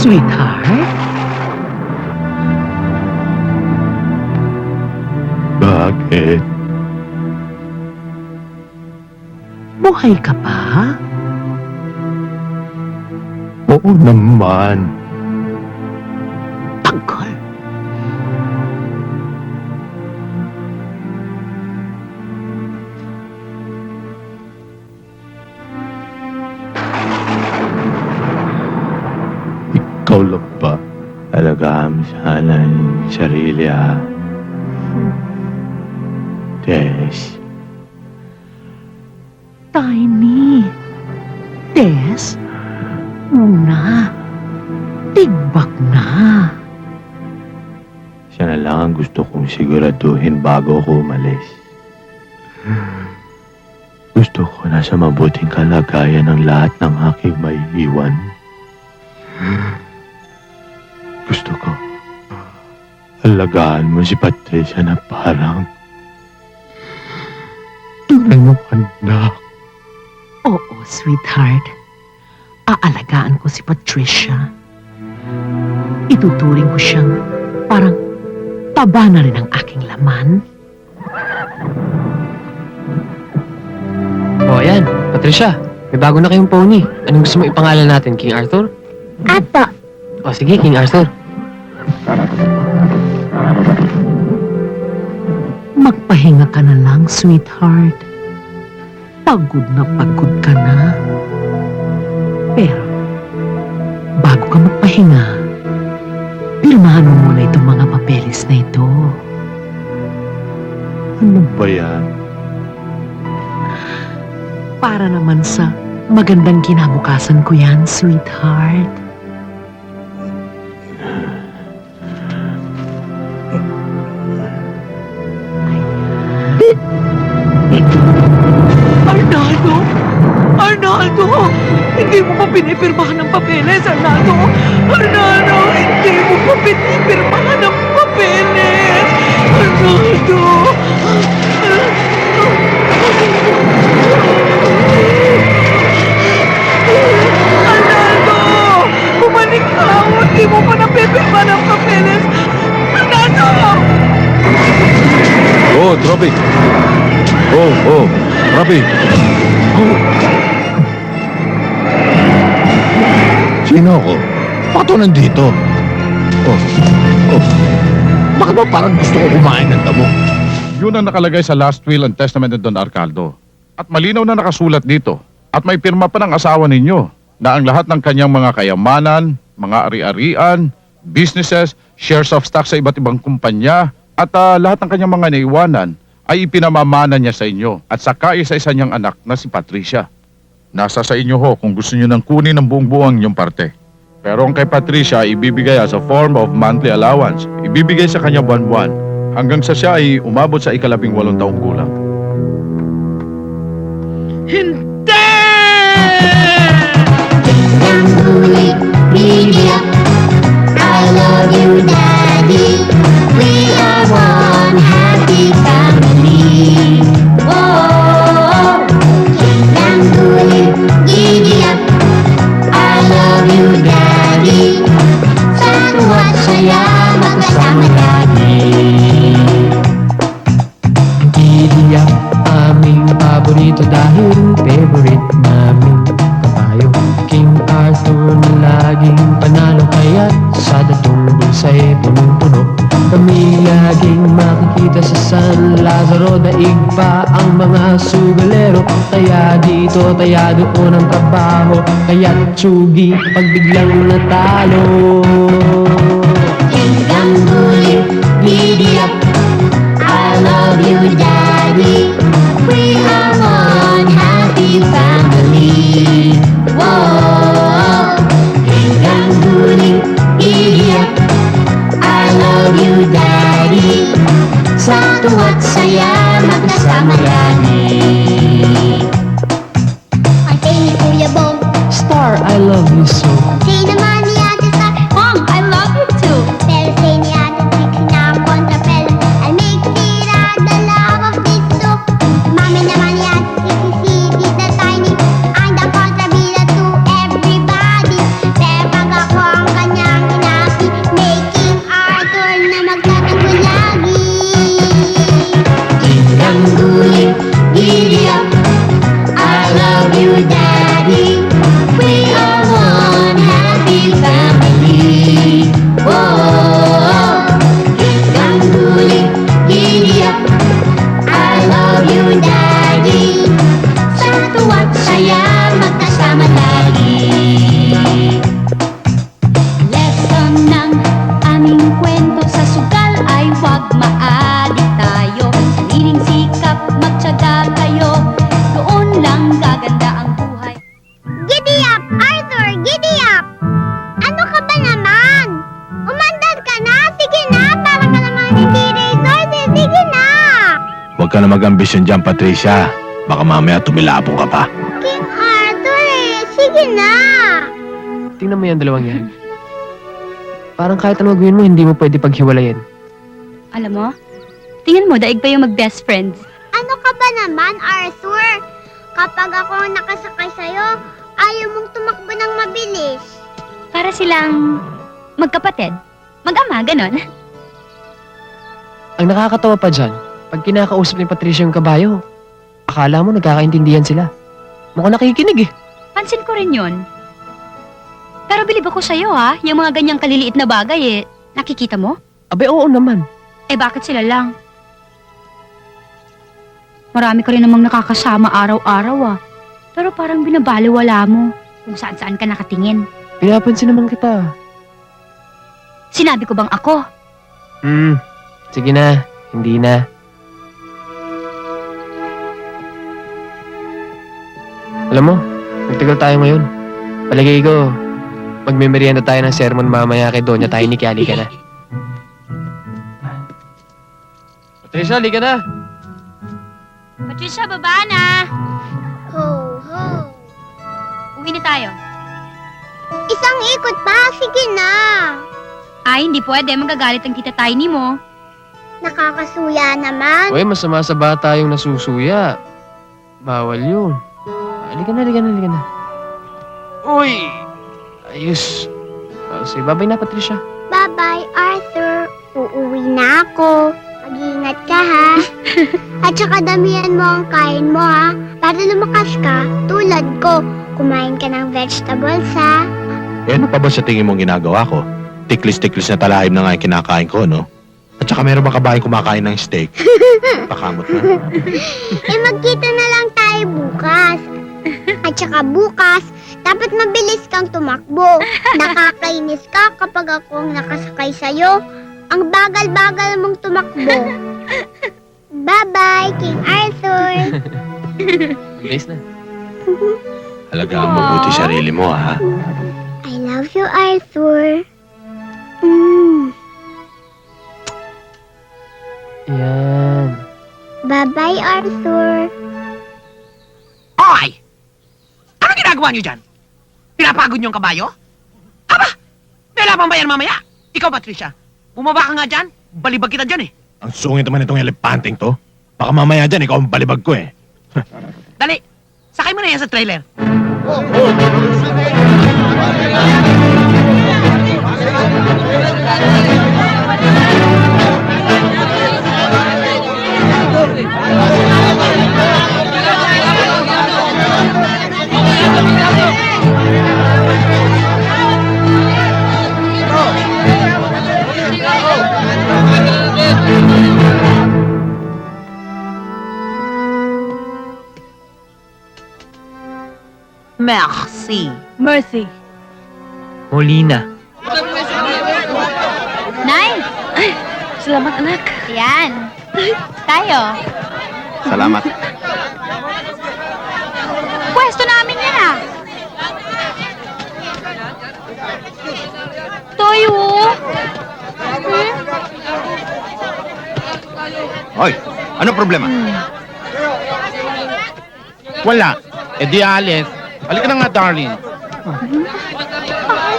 Sweetheart? Bakit? Buhay ka pa? Oo naman. Tagal. Ikaw lang ba? Alagaan mo sana yung sarili, ha? Tess. Tiny. Tess? Una. Tigbak na. Siya na lang ang gusto kong siguraduhin bago ako umalis. Gusto ko nasa mabuting kalagayan ng lahat ng aking maiiwan. Gusto ko alagaan mo si Patricia na parang tunay mong anak. Oo, sweetheart. Aalagaan ko si Patricia. Ituturing ko siyang parang taba na rin ang aking laman. O, ayan. Patricia, may bago na kayong pony. Anong gusto mo ipangalan natin, King Arthur? Apo. O, sige, King Arthur. Magpahinga ka na lang, sweetheart. Pagod ka na. Pero, bago ka magpahinga, pirmahan mo muna itong mga papeles na ito. Ano ba yan? Para naman sa magandang kinabukasan ko yan, sweetheart. Arnaldo! Arnaldo! Hindi mo pa pinipirmahan ng papeles, Arnaldo! Arnaldo! Hindi mo pa pinipirmahan ng papeles! Arnaldo! Arnaldo! Bumalik ka! Hindi mo pa napipirma ng papeles! Arnaldo! Oh, Tropic! Oh, Tropic! Oh. Sino ako? Bakit ako nandito? Oh. Bakit ba parang gusto ko kumain ng damo? Yun ang nakalagay sa last will and testament ni Don Arcaldo. At malinaw na nakasulat dito. At may pirma pa ng asawa ninyo na ang lahat ng kanyang mga kayamanan, mga ari-arian, businesses, shares of stock sa iba't ibang kumpanya, at lahat ng kanyang mga naiwanan ay ipinamamana niya sa inyo at sa kaisa-isa niyang anak na si Patricia. Nasa sa inyo ho kung gusto niyo nang kunin ang buong-buong inyong parte. Pero ang kay Patricia ibibigay as a form of monthly allowance. Ibibigay sa kanya buwan-buwan hanggang sa siya ay umabot sa 18 taong gulang. Hindi! Media. I love you, Daddy. We are one happy family. Whoa, media. I love you, Daddy. Sa tuwa't saya, magkasama lagi. Iiyak aming paborito dahil favorite namin kapayo. King Arthur na laging panalo kaya't sa datong bulsa'y punong-puno. Kami laging makikita sa San Lazaro, daig pa ang mga sugalero. Kaya dito, kaya doon ang trabaho, kaya't tsugi pag biglang natalo. Hanggang huli, media. I love you, Daddy. We are one happy family. Whoa, hanggang huli, media. I love you, Daddy. Sa tuwa't saya, magkasama lagi. Ang ni Kuya Bong, Star, I love you so. say naman ni Ate Star, Mom, I love you too. Pero say ni Ate Trixie na ang kontrapelo, I'll make it out the love of this too. na mag-ambisyon dyan, Patricia. Baka mamaya tumilapong ka pa. King Arthur eh. Sige na. Tingnan mo yung dalawang yan. Parang kahit ano gawin mo, hindi mo pwede paghiwalayin. Alam mo, tingnan mo, daig pa yung mag-best friends. Ano ka ba naman, Arthur? Kapag ako ang nakasakay sa'yo, ayaw mong tumakbo ng mabilis. Para silang magkapatid, mag-ama, ganon. Ang nakakatawa pa dyan, pag kinakausap ni Patricia yung kabayo, akala mo nagkakaintindihan sila. Mukhang nakikinig eh. Pansin ko rin yun. Pero bilib ako sa'yo ha, yung mga ganyang kaliliit na bagay eh. Nakikita mo? Abay, oo naman. Eh bakit sila lang? Marami ka rin namang nakakasama araw-araw ah. Pero parang binabaliwala mo kung saan-saan ka nakatingin. Pinapansin naman kita. Sinabi ko bang ako? Sige na. Hindi na. Alam mo, nagtagal tayo ngayon. Palagay ko, magmemerienda tayo ng sermon mamaya kay Doña Tiny kaya halika na. Patricia, halika na. Patricia, baba na! Ho, ho. Uwi na tayo. Isang ikot pa. Sige na. Ay, hindi pwede. Magagalit ang tita Tiny mo. Nakakasuya naman. Uy, masama sa bata yung nasusuya. Bawal yun. Halika na, halika na, halika na. Uy! Ayos. Sige, babay na, Patricia. Bye-bye, Arthur. Uuwi na ako. Mag-iingat ka, ha? At saka damihan mo ang kain mo, ha? Para lumakas ka, tulad ko. Kumain ka ng vegetables, ha? Eh, ano pa ba sa tingin mong ginagawa ko? Tiklis-tiklis na talahib na nga yung kinakain ko, no? At saka meron ba kabahay kumakain ng steak? Pakamot na. Eh, magkita na lang tayo bukas. At saka bukas, dapat mabilis kang tumakbo. Nakakainis ka kapag ako ang nakasakay sa'yo. Ang bagal-bagal mong tumakbo. Bye-bye, King Arthur. Guys na. Alagaan mabuti sarili mo, ha? I love you, Arthur. Yan. Bye-bye, Arthur. Hoy! Ano ginagawa niyo dyan? Pinapagod niyo ang kabayo? Aba! May laban ba yan mamaya? Ikaw, Patricia, bumaba ka nga dyan. Balibag kita dyan eh. Ang sungit naman itong elepanteng to. Baka mamaya dyan, ikaw ang balibag ko eh. Dali, sakay mo na yan sa trailer. Merci. Mercy. Molina. Nay! Salamat, anak. Yan. Tayo. Salamat. Pwesto namin yan ah. Toyo. Hoy, ano problema? Wala. Eh di alis. Halika na nga, darling.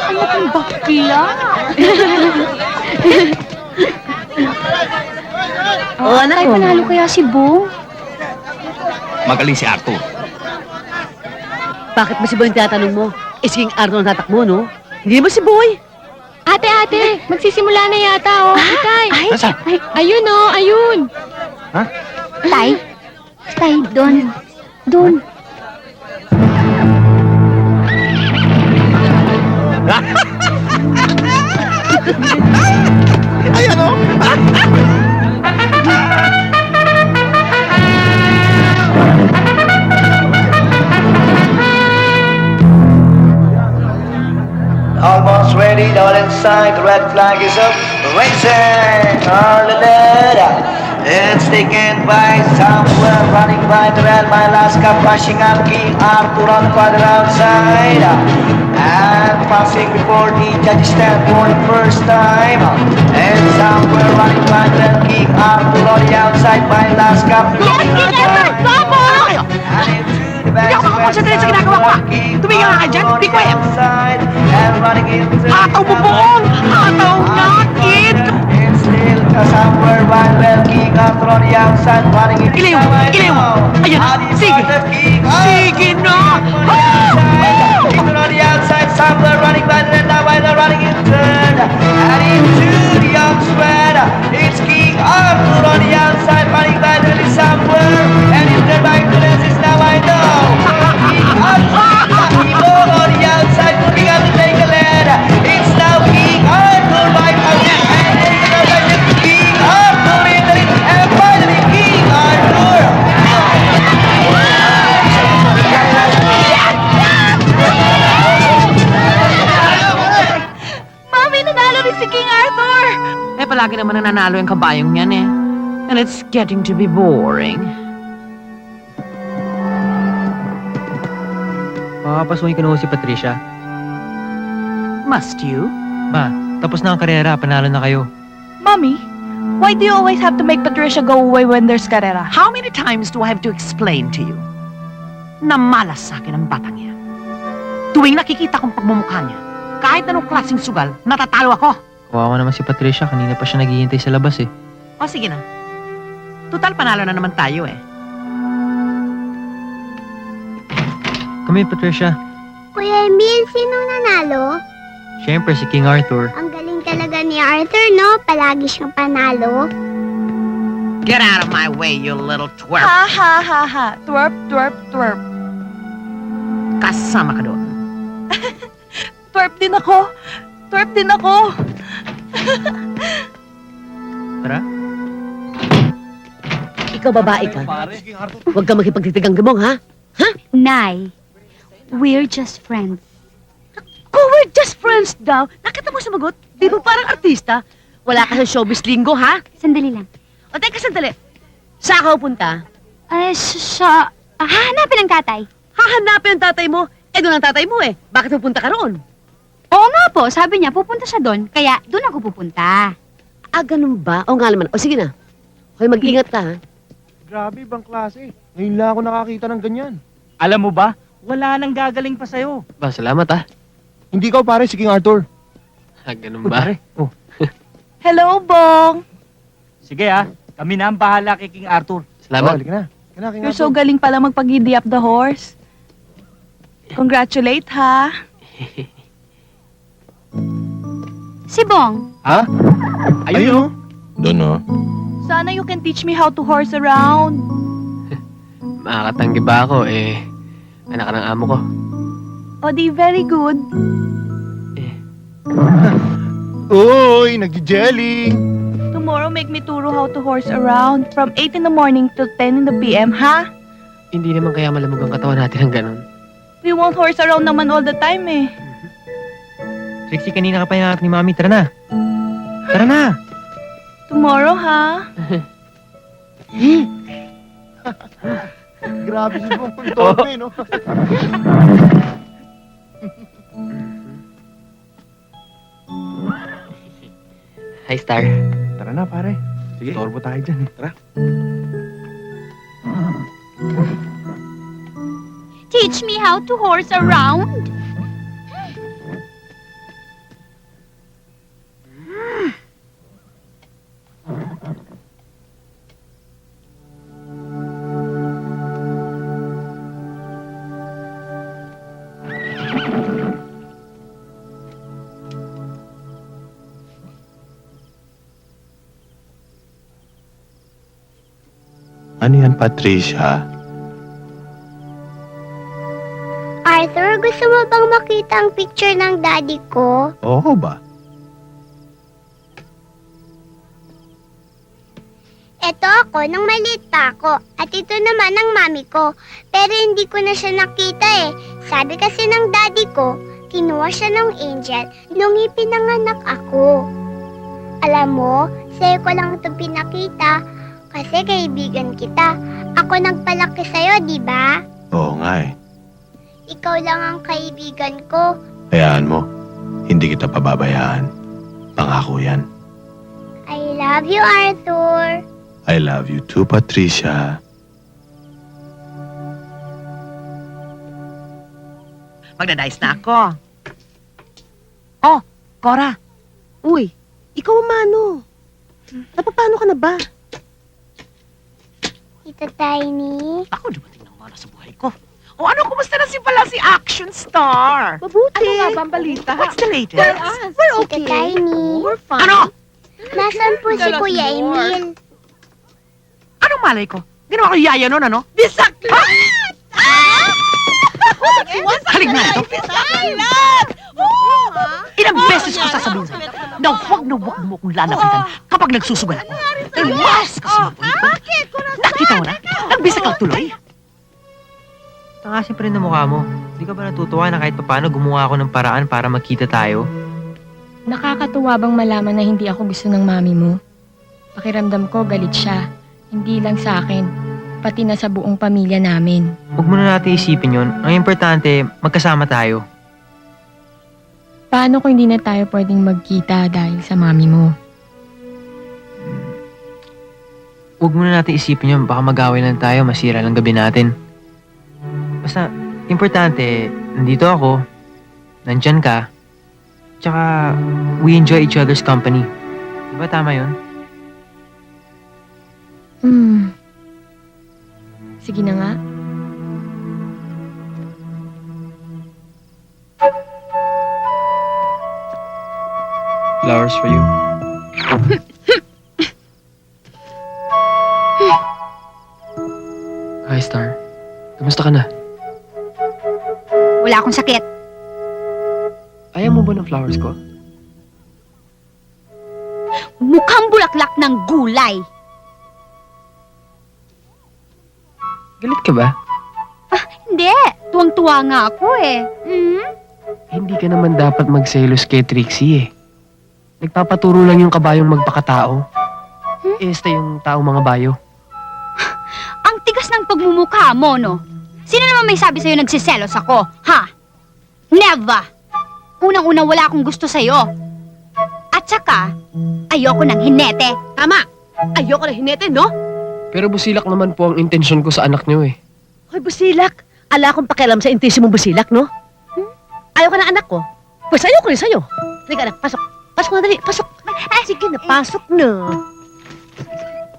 Anak ang bakla. Oo, anak Ay, ko. panalo kaya si Bong? Magaling si Arthur. Bakit ba si Boy ang tinatanong mo? Eh, si King Arno ang tatak mo, no? Hindi mo si Boy. Ate, magsisimula na yata oh. Tay. Nasaan? Ayun oh, ayun. Ha? Tay. Tay, doon. Doon. Ayan o. Almost ready, all inside, the red flag is up, racing, all the letter. It's taken by Samuel running by the red, my last cup rushing up King Arthur on the farther outside. And passing before the judges stand for the first time. And Samuel running by the red, King Arthur on the outside, my last cup. Yes, King Arthur! Stop! And into the back. Hindi ako makakonsentrate sa ginagawa ko, ah. Tumigil ka dyan, be quiet. And running into the Ataw mo buong! Ataw na, kid! It's still somewhere by well, King Arthur on the outside, running into Iliw! Iliw! Ayan, sige! Sige na! King on the outside, somewhere running by the red, now by the running in third. And into the outside, it's King Arthur on the outside, running by the red, somewhere. And in the back to this is now I know. King Arthur, Evil on the outside, moving up to take a lead. It's now King Arthur by and King Arthur in the lead, and finally King Arthur. Mami, nanalo rin si King Arthur! Eh, palagi naman nananalo yung kabayong yan eh. And it's getting to be boring. Papapasukin ko na ho si Patricia. Must you? Ma, tapos na ang karera, panalo na kayo. Mommy, why do you always have to make Patricia go away when there's karera? How many times do I have to explain to you na malas sa akin ang batang yan? Tuwing nakikita kong pagmumukha niya, kahit anong klaseng sugal, natatalo ako. Kawawa naman si Patricia, kanina pa siya naghihintay sa labas eh. O sige na. Total panalo na naman tayo eh. Kami, Patricia. Kuya Emil, sino nanalo? Siyempre, si King Arthur. Ang galing talaga ni Arthur, no? Palagi siyang panalo. Get out of my way, you little twerp. Ha ha ha ha. Twerp, twerp, twerp. Kasama ka doon. Twerp din ako. Twerp din ako. Tara. Ikaw babae ka. Huwag ka makipagtitigang gamong, ha? Nay, we're just friends. Oh, we're just friends daw. Nakita mo sumagot? Di ba parang artista? Wala ka sa showbiz linggo, ha? Sandali lang. O teka, sandali. Saan ka pupunta? Hahanapin ang tatay. Hahanapin ang tatay mo. Eh, doon ang tatay mo eh. Bakit pupunta ka roon? Oo nga po, sabi niya pupunta siya doon. Kaya doon ako pupunta. Ah, ganun ba? O nga naman. O sige na. Hoy, mag-ingat ka, ha? Grabe, ibang klase. Ngayon lang ako nakakita ng ganyan. Alam mo ba, wala nang gagaling pa sa'yo. Ba, salamat ah. Hindi ka pare, si King Arthur. Ganun ba? Oh. Hello, Bong. Sige kami na ang bahala kay King Arthur. Salamat. Halika na. King You're Arthur. so galing pala magpag-giddy up the horse. Congratulate, ha? Si Bong, Ha? Ayun, oh. Doon, oh. sana you can teach me how to horse around. Makakatanggi ba ako eh? Anak ka ng amo ko. O di, very good. Uy, nagji-jelly. Tomorrow, make me turo how to horse around from 8 in the morning till 10 in the PM, ha? Hindi naman kaya malamog ang katawan natin ng ganun. We won't horse around naman all the time, eh. Trixie, kanina ka pa hinahanap ni Mami. Tara na. Tara na. Tomorrow, ha? Grabe si Bong. Torpe, no? Hi, Star. Tara na, pare. Sige. Torbo tayo dyan, eh. Tara. Teach me how to horse around? Ano yan, Patricia? Arthur, gusto mo bang makita ang picture ng daddy ko? Oo ba? Ito ako nung maliit pa ako. At ito naman ang mami ko. Pero hindi ko na siya nakita eh. Sabi kasi ng daddy ko, kinuha siya ng angel nung ipinanganak ako. Alam mo, sa'yo ko lang ito pinakita Kasi kaibigan kita. Ako nagpalaki sa'yo, di ba? Oo nga eh. Ikaw lang ang kaibigan ko. Hayaan mo. Hindi kita pababayaan. Pangako yan. I love you, Arthur. I love you too, Patricia. Magdadice na ako. Oh, Cora. Uy, ikaw ang mano. Napapano ka na ba? Tita Tiny. Ako, dumating ng mana sa buhay ko. O ano, kumusta na si Action Star? Mabuti. ang balita? What's the latest? We're Tita Tiny. Ano? Nasaan po si Kuya Emil? Anong malay ko? Ginawa ko yaya nun, ano? Bisaklat! Halik na ito. Ilang beses ko sasabihin sa'yo na huwag mo kong lalapitan kapag nagsusugal ako. Lumas ka sa buhay ko. Nakita mo na? Nagbisakal tuloy. Tangasin pa rin ang mukha mo. Di ka ba natutuwa na kahit paano gumawa ako ng paraan para magkita tayo? Nakakatuwa bang malaman na hindi ako gusto ng mami mo? Pakiramdam ko galit siya. Hindi lang sa akin, pati na sa buong pamilya namin. Huwag mo na natin isipin yun. Ang importante, magkasama tayo. Paano kung hindi na tayo pwedeng magkita dahil sa mami mo? Huwag mo na natin isipin yun. Baka mag-away lang tayo, masira lang gabi natin. Basta, importante, nandito ako, nandyan ka, tsaka we enjoy each other's company. Diba tama yun? Sige na nga. Flowers for you. Hi, Star. Kamusta ka na? Wala akong sakit. Ayaw mo ba ng flowers ko? Mukhang bulaklak ng gulay. Galit ka ba? Hindi. Tuwang-tuwa nga ako eh. Hindi ka naman dapat magselos kay Trixie eh. Nagpapaturo lang yung kabayong magpakatao. Esta yung taong mga bayo. Ang tigas ng pagmumukha mo, no? Sino naman may sabi sa'yo nagsiselos ako? Ha? Never! Unang-una wala akong gusto sa'yo. At saka, ayoko ng hinete. Tama! Ayoko na hinete, no? Pero busilak naman po ang intensyon ko sa anak niyo eh. Hoy, busilak. Ala akong pakialam sa intensyon mong busilak, no? Ayoko na anak ko. Pues ayoko rin sa'yo. Halika na, pasok. Pasok na, dali. Pasok. Sige na, pasok na.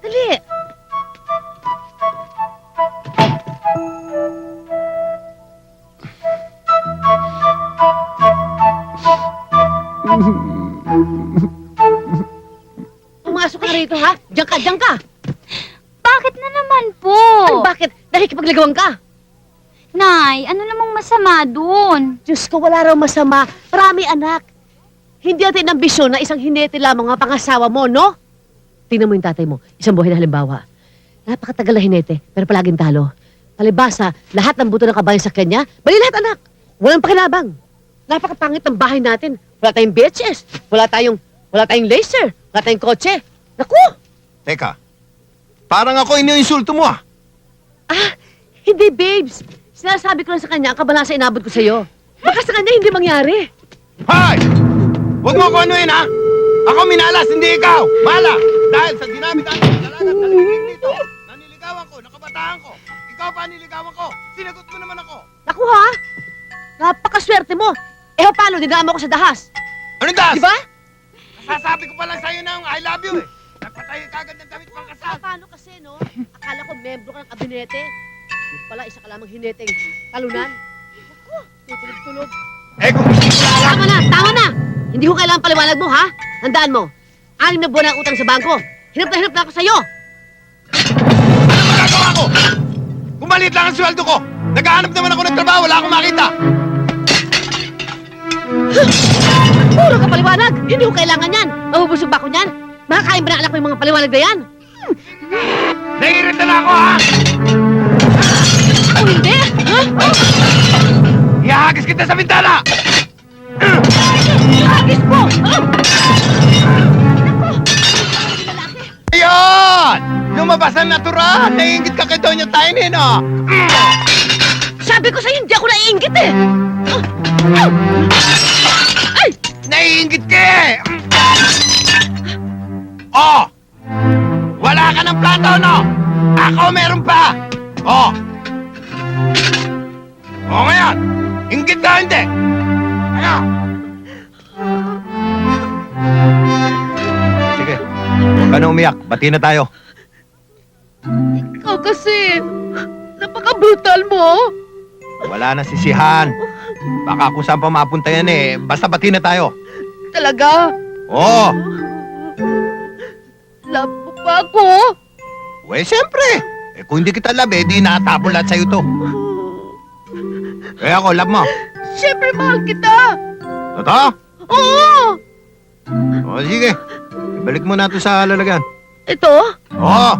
Dali. Pumasok ka rito, ha? Diyan ka. Bakit na naman po? Ay, bakit? Nakikipaglagawan ka. Nay, ano namang masama dun? Diyos ko, wala raw masama. Marami, anak. Hindi natin ambisyon na isang hinete lamang ang pangasawa mo, no? Tingnan mo yung tatay mo. Isang buhay na halimbawa. Napakatagal na hinete, pero palaging talo. Palibasa, lahat ng buto ng kabayan sa kanya, bali lahat, anak. Walang pakinabang. Napakapangit ng bahay natin. Wala tayong beaches. Wala tayong laser. Wala tayong kotse. Naku! Teka, parang ako iniinsulto mo ah. Hindi, babes. Sinasabi ko lang sa kanya ang kabalansa inabot ko sa'yo. Baka sa kanya hindi mangyari. Hoy! Huwag mo ko anuhin ha! Ako minalas, hindi ikaw! Mala! Dahil sa dinami-dami ng kasalanan at nalilig dito, naniligawan ko, nakabataan ko. Ikaw pa niligawan ko. Sinagot mo naman ako. Naku ha? Napakaswerte mo. Paano? Dinama ko sa dahas. Anong das? Di ba? Sasabi ko pa lang sa'yo ng I love you eh. Nagpatay ka agad ng damit pang kasal. Paano kasi, no? Akala ko membro ka ng kabinete. Yung pala, isa ka lamang hineteng talunan. Naku, tutulog-tulog. Eh kung hindi ko alam. Tama na! Hindi ko kailangan paliwanag mo, ha? Handaan mo. 6 na buwan ang utang sa bangko. Hinap na ako sa'yo. Ano magagawa ko? Kung maliit lang ang sweldo ko, naghahanap naman ako ng trabaho, wala akong makita. Puro ka paliwanag. Hindi ko kailangan yan. Mabubusog ba ako niyan? Makakain ba ng anak ko yung mga paliwanag na yan? Naiirita na ako, ha? O hindi? Ha? Ihahagis kita sa bintana! Hagis mo! Ayun! Yung mo ba sa natural? Naiingit ka kay Doña Tiny, no? Sabi ko sa'yo, hindi ako naiingit eh! Naiingit ka eh! Oh! Wala ka ng plato, no? Ako meron pa! Oh! Oh, ngayon! Ingit ka hindi! Ano? Sige, huwag ka na umiyak. Bati na tayo. Ikaw kasi, napaka-brutal mo. Wala na sisihan. Baka kung saan pa mapunta yan eh. Basta bati na tayo. Talaga? Oo! Love mo pa ako? Eh, siyempre. Eh, kung hindi kita love, eh, di nakatapon lahat sa'yo to. Eh, ako, love mo. Siyempre, mahal kita. Totoo? Oo! O, sige. Ibalik mo na ito sa lalagyan. Ito? Oo!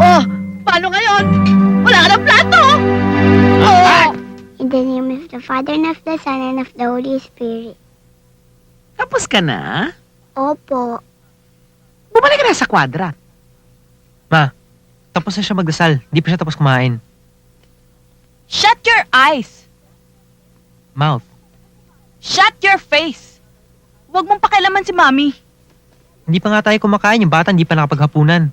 Oh, paano ngayon? Wala ka ng plato! Oh! In the name of the Father, and of the Son, and of the Holy Spirit. Tapos ka na? Opo. Bumalik ka na sa kwadra. Tapos na siya magdasal. Hindi pa siya tapos kumain. Shut your eyes! Mouth. Shut your face! Huwag mong pakialaman si Mami. Hindi pa nga tayo kumakain. Yung bata hindi pa nakapaghapunan.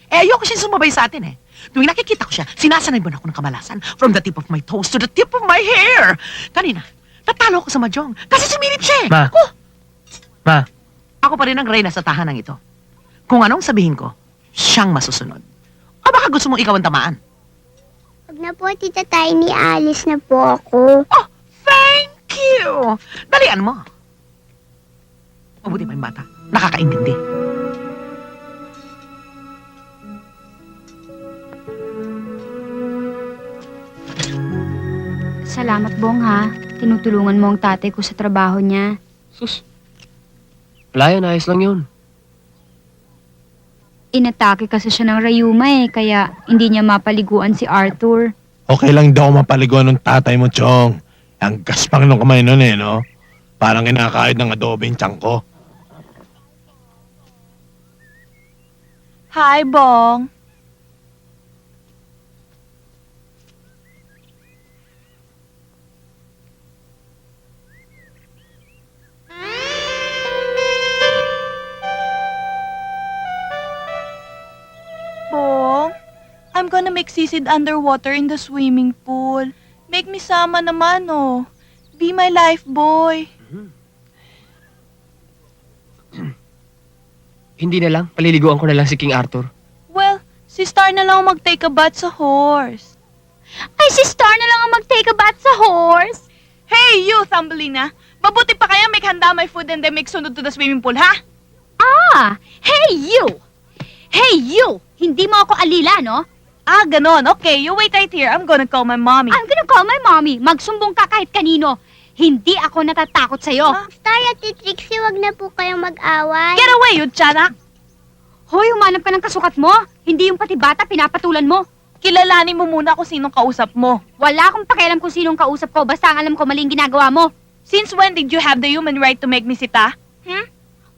Eh, ayoko siya sumabay sa atin eh. Tuwing nakikita ko siya, sinasanay ba na ako ng kamalasan? From the tip of my toes to the tip of my hair. Kanina, natalo ako sa mahjong kasi sumirip siya eh. Ma. Ako, Ma. ako pa rin ang reyna sa tahanang ito. Kung anong sabihin ko, siyang masusunod. O baka gusto mong ikaw ang tamaan? Huwag na po, Tita Tiny. Alis na po ako. Oh, thank you! Dalian mo. Mabuti pa yung bata. Nakakaintindi. Salamat, Bong, ha. Tinutulungan mo ang tatay ko sa trabaho niya. Sus. Wala yan, ayos lang yun. Inatake kasi siya ng rayuma kaya hindi niya mapaliguan si Arthur. Okay lang daw mapaliguan ng tatay mo, Chong. Ang gaspang nung kamay nun eh, no? Parang kinakahit ng adobe yung tiyan ko. Hi, Bong. Bong, I'm gonna make sisid underwater in the swimming pool. Make me sama naman, oh. Be my life boy. Hindi na lang. Paliliguan ko na lang si King Arthur. Well, si Star na lang ang mag-take a bath sa horse. Ay, si Star na lang ang mag-take a bath sa horse. Hey, you, Thumbelina. Mabuti pa kaya make handa my food and then make sunod to the swimming pool, ha? Ah, hey, you! Hey, you! Hindi mo ako alila, no? Ah, ganon. Okay, you wait right here. I'm gonna call my mommy. I'm gonna call my mommy. Magsumbong ka kahit kanino. Hindi ako natatakot sa'yo. Star at Trixie, wag na po kayong mag-away. Get away, you tiyanak! Hoy, humanap ka ng kasukat mo. Hindi yung pati bata pinapatulan mo. Kilalanin mo muna kung sinong kausap mo. Wala akong pakialam kung sinong kausap ko. Basta ang alam ko maling ginagawa mo. Since when did you have the human right to make me sita?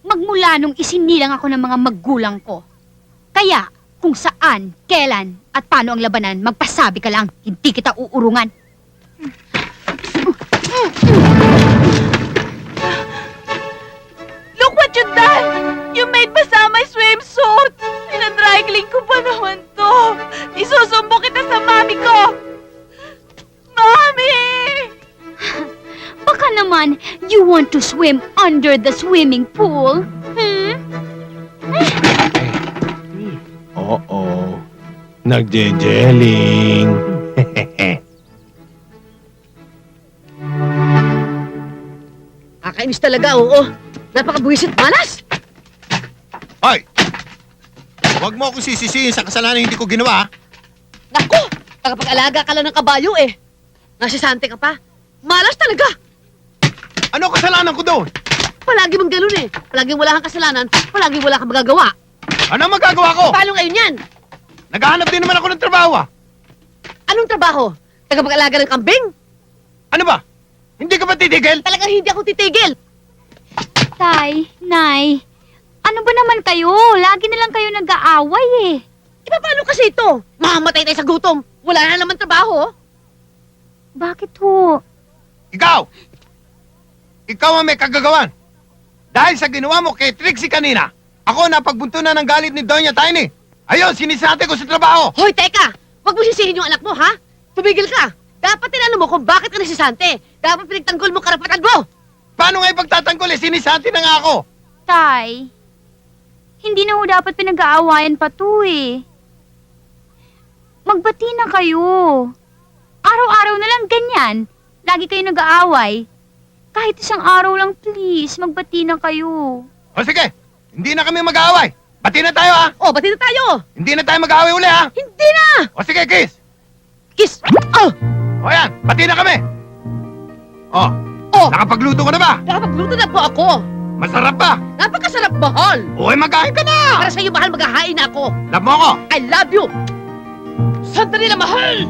Magmula nung isinilang ako ng mga magulang ko. Kaya, kung saan, kailan, at paano ang labanan, magpasabi ka lang. Hindi kita uurungan. Look what you done! You made basa my swimsuit! Pinadry clean ko pa naman to! Isusumbo kita sa mami ko! Mami! Baka naman, you want to swim under the swimming pool? Oo. Nagjejeling. Kakainis talaga, oo. Napakabuwisit malas. Hoy! Huwag mo akong sisisihin sa kasalanan hindi ko ginawa. Naku! Nakapag-alaga ka lang ng kabayo eh. Nasisante ka pa. Malas talaga. Ano kasalanan ko doon? Palagi mong ganun eh. Palagi wala kang kasalanan, palagi wala kang magagawa. Ano ang magagawa ko? Paano ngayon yan? Naghahanap din naman ako ng trabaho ah. Anong trabaho? Tagapag-alaga ng kambing? Ano ba? Hindi ka ba titigil? Talagang hindi ako titigil. Tay, Nay, Ano ba naman kayo? Lagi na lang kayo nag-aaway eh. Paano kasi ito? Mamamatay tayo sa gutom. Wala na naman trabaho. Bakit ho? Ikaw! Ikaw ang may kagagawan. Dahil sa ginawa mo kay Trixie kanina, ako napagbuntunan ng galit ni Doña Tiny. Ayun, sinisate ko sa trabaho. Hoy, teka! Huwag mo sisihin yung anak mo, ha? Tumigil ka! Dapat tinanong mo kung bakit ka nasisante. Dapat pinagtanggol mo karapatan mo! Paano nga ipagtatanggol eh? Sinisate na nga ako. Tay, hindi na ho dapat pinag-aawayan pa to eh. Magbati na kayo. Araw-araw na lang ganyan. Lagi kayo nag-aaway. Kahit isang araw lang please, magbati na kayo. O sige, hindi na kami mag-aaway. Bati na tayo ha. Oh, bati na tayo! Hindi na tayo mag-aaway uli ha. Hindi na! O sige, kiss. Kiss! Oh! O yan, bati na kami. O, Oh! nakapagluto ka na ba? Nakapagluto na po ako! Masarap ba? Napakasarap, mahal! Uy, magkain ka na. Para sa'yo, mahal, maghahain na ako! Love mo ako. I love you! Sandali na, mahal!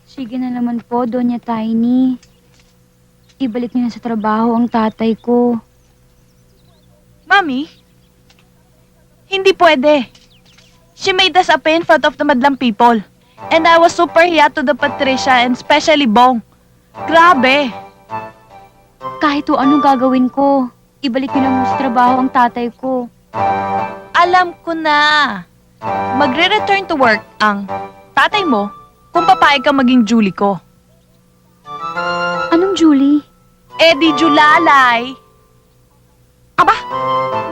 Sige na naman po, Doña Tiny. Ibalik niyo na sa trabaho ang tatay ko. Mami, hindi pwede. She made us a pay in front of the madlang people. And I was super hiya to the Patricia and especially Bong. Grabe. Kahit o ano gagawin ko, ibalik niyo lang sa trabaho ang tatay ko. Alam ko na. Magre-return to work ang tatay mo kung papayag ka maging Julie ko. Anong Julie? Di Julalay. Aba,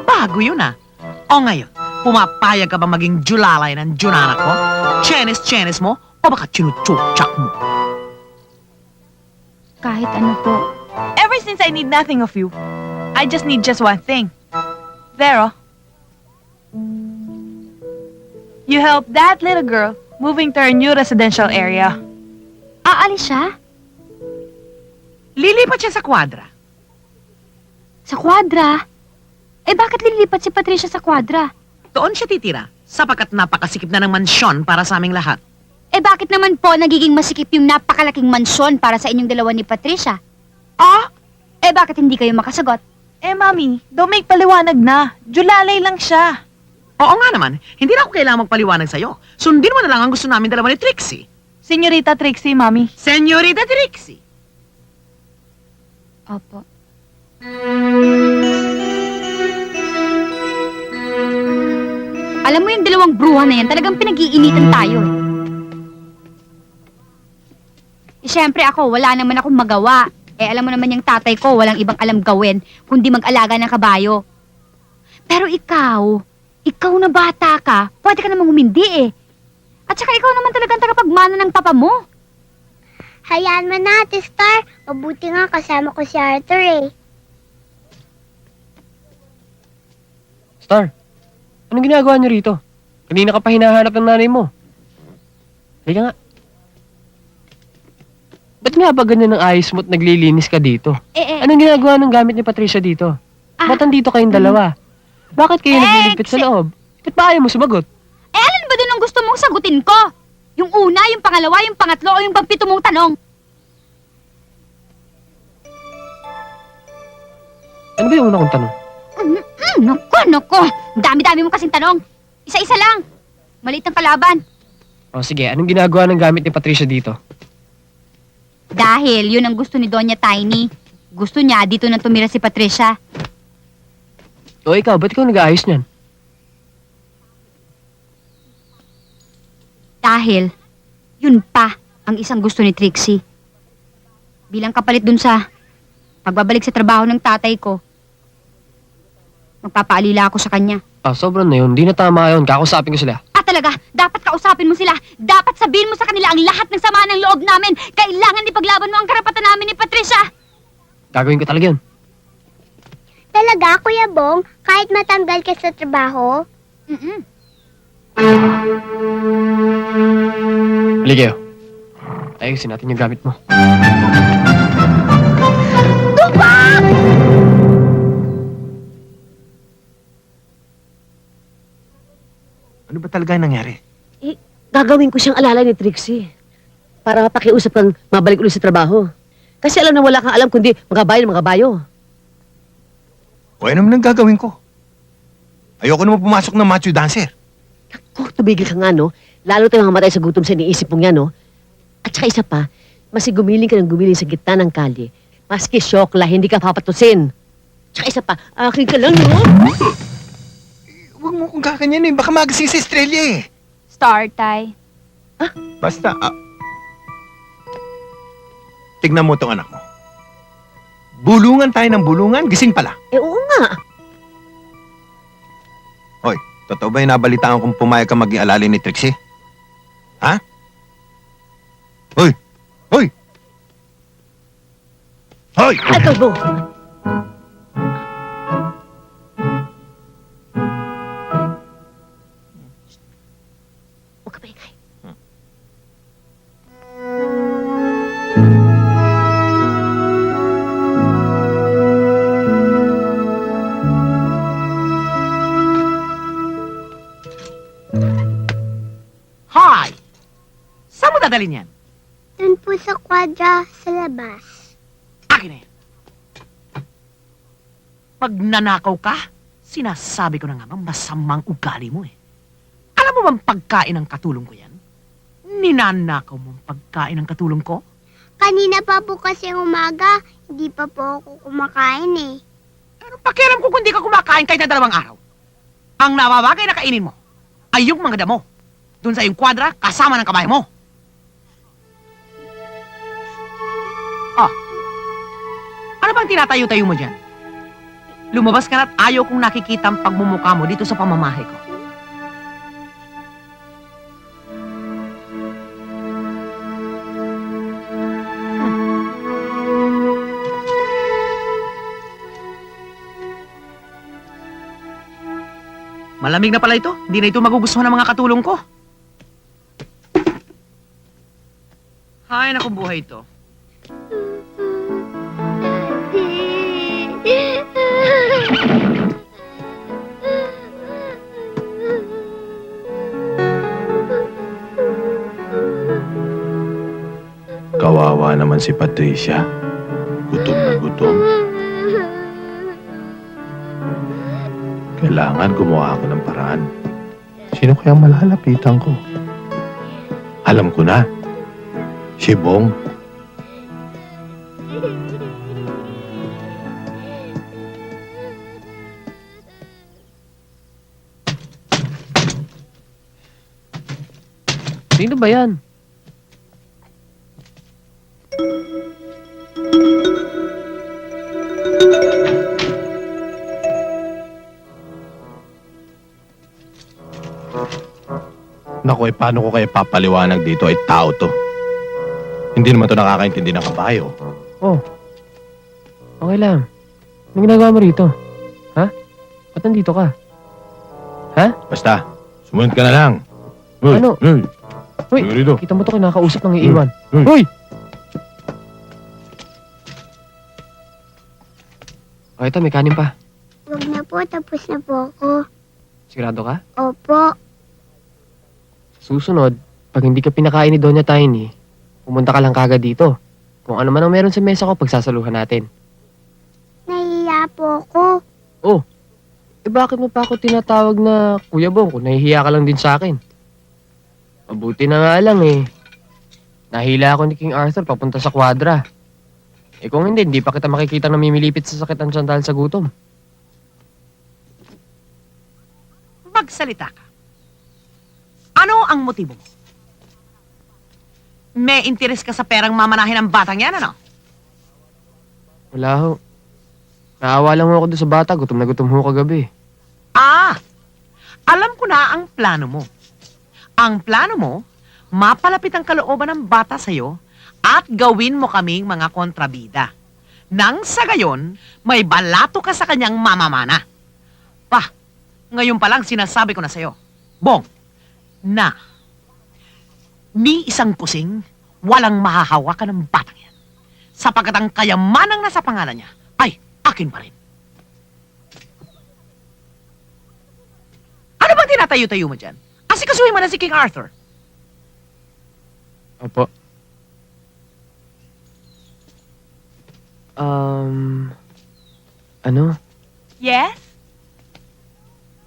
bago yun ah. O ngayon, pumapayag ka ba maging Julalay ng Junana ko? Chenes mo? O baka chinuchukchak mo? Kahit ano po. Ever since I need nothing of you, I just need just one thing. Vero, you help that little girl moving to her new residential area. Aalis siya? Lilipat siya sa kwadra. Sa kwadra? Bakit lilipat si Patricia sa kwadra? Doon siya titira, sapagkat napakasikip na ng mansyon para sa aming lahat. Bakit naman po nagiging masikip yung napakalaking mansyon para sa inyong dalawa ni Patricia? Ah? Bakit hindi kayo makasagot? Mami, don't make paliwanag na. Julalay lang siya. Oo nga naman, hindi na ako kailangan magpaliwanag sa'yo. Sundin mo na lang ang gusto namin dalawa ni Trixie. Senyorita Trixie, Mami. Senyorita Trixie. Opo. Alam mo yung dalawang bruha na yan, talagang pinag-iinitan tayo eh. Siyempre ako, wala naman akong magawa. Alam mo naman yung tatay ko, walang ibang alam gawin, kundi mag-alaga ng kabayo. Pero ikaw na bata ka, pwede ka namang umindi eh. At saka ikaw naman talagang tagapagmana ng papa mo. Hayaan mo na, Ate Star. Mabuti nga kasama ko si Arthur eh. Star, anong ginagawa niyo rito? Kanina ka pa hinahanap ng nanay mo. Halika nga. Ba't nga ba ganyan ang ayos mo at naglilinis ka dito? Anong ginagawa ng gamit ni Patricia dito? Ba't andito kayong dalawa? Bakit kayo nagliligpit sa loob? Ba't ba ayaw mo sumagot? Alin ba dun ang gusto mong sagutin ko? Yung una, yung pangalawa, yung pangatlo, o yung pangpito mong tanong? Ano ba yung una kong tanong? Naku. Dami-dami mo kasing tanong. Isa-isa lang. Maliit ang kalaban. O sige, anong ginagawa ng gamit ni Patricia dito? Dahil yun ang gusto ni Doña Tiny. Gusto niya dito na tumira si Patricia. O ikaw, ba't ikaw nag-aayos niyan? Dahil yun pa ang isang gusto ni Trixie. Bilang kapalit dun sa pagbabalik sa trabaho ng tatay ko, magpapaalila ako sa kanya. Sobrang na yun. Di na tama yun. Kakausapin ko sila. Talaga, dapat kausapin mo sila. Dapat sabihin mo sa kanila ang lahat ng sama ng loob namin. Kailangan ipaglaban mo ang karapatan namin ni Patricia. Gagawin ko talaga yun. Talaga, Kuya Bong, kahit matanggal ka sa trabaho? Halika kayo. Ayusin natin yung gamit mo. Ano ba talaga yung nangyari? Gagawin ko siyang alala ni Trixie. para mapakiusap kang mabalik ulit sa trabaho. Kasi alam na wala kang alam kundi mga bayo ng mga bayo. O ano naman ang gagawin ko? Ayoko naman pumasok ng macho dancer. Naku, tumigil ka nga, no? Lalo tayong mamatay sa gutom sa iniisip mong yan, no? At saka isa pa, mas gumiling ka ng gumiling sa gitna ng kalye. Maski syokla, hindi ka papatusin. Tsaka isa pa, akin ka lang, no? Huwag mo kong kakanyan baka magising sa Estrella eh. Star tie. Basta, tignan mo tong anak mo. Bulungan tayo ng bulungan, gising pala. Eh, oo nga. Hoy, totoo ba yung nabalitaan kong pumayag ka maging alali ni Trixie? Ha? Hoy! Hoy! Hoy! Ito mo. Huwag ka maingay. Hoy! Saan mo dadalhin yan? Doon po sa kwadra sa labas. Akin na yan. Pag nanakaw ka, sinasabi ko na nga masamang ugali mo eh. Alam mo bang pagkain ng katulong ko yan? Ninanakaw mo ang pagkain ng katulong ko? Kanina pa po kasi umaga, hindi pa po ako kumakain eh. Anong pakialam ko kung di ka kumakain kahit na 2 araw? Ang nababagay na kainin mo ay yung mga damo. Doon sa iyong kwadra, kasama ng kabayo mo. Oh, ano bang tinatayo-tayo mo dyan? Lumabas ka na't ayaw kong nakikita ang pagmumukha mo dito sa pamamahay ko. Malamig na pala ito. Hindi na ito magugustuhan ng mga katulong ko. Hay, naku buhay ito. Kawawa naman si Patricia. Gutom na gutom. Kailangan gumawa ako ng paraan. Sino kaya malalapitan ko? Alam ko na. Si Bong. Sino ba yan? Naku, paano ko kaya papaliwanag dito ay tao to? Hindi naman to nakakaintindi ng kabayo. Oh. Okay lang. Anong ginagawa mo rito? Ha? Ba't nandito ka? Ha? Basta, sumunod ka na lang. Uy, Ano? Uy, Uy, rito. kita mo to kinakausap ng iiwan. Uy. Uy! O, ito, may kanin pa. Huwag na po, tapos na po ako. Sigurado ka? Opo. Susunod, pag hindi ka pinakain ni Doña Tiny, pumunta ka lang kagad dito. Kung ano man ang meron sa mesa ko, pagsasaluhan natin. Nahiya po ako. Oh, eh bakit mo pa ako tinatawag na Kuya Bong kung nahihiya ka lang din sa akin? Mabuti na nga lang eh. Nahila ako ni King Arthur papunta sa kwadra. Eh kung hindi pa kita makikita namimilipit sa sakit ang tiyan dahil sa gutom. Magsalita ka. Ano ang motibo mo? May interes ka sa perang mamanahin ng batang yan, ano? Wala ho. Naawa lang ho ako doon sa bata, gutom na gutom ho kagabi. Ah! Alam ko na ang plano mo. Ang plano mo, mapalapit ang kalooban ng bata sa'yo at gawin mo kaming mga kontrabida. Nang sa gayon, may balato ka sa kanyang mamamana. Pa, ngayon pa lang sinasabi ko na sa'yo, Bong, na ni isang kusing walang mahahawakan ng batang yan. Sapagkat ang kayamanang nasa pangalan niya ay akin pa rin. Ano bang tinatayo-tayo mo dyan? Asikasuhin mo na si King Arthur. Opo. Ano? Yes?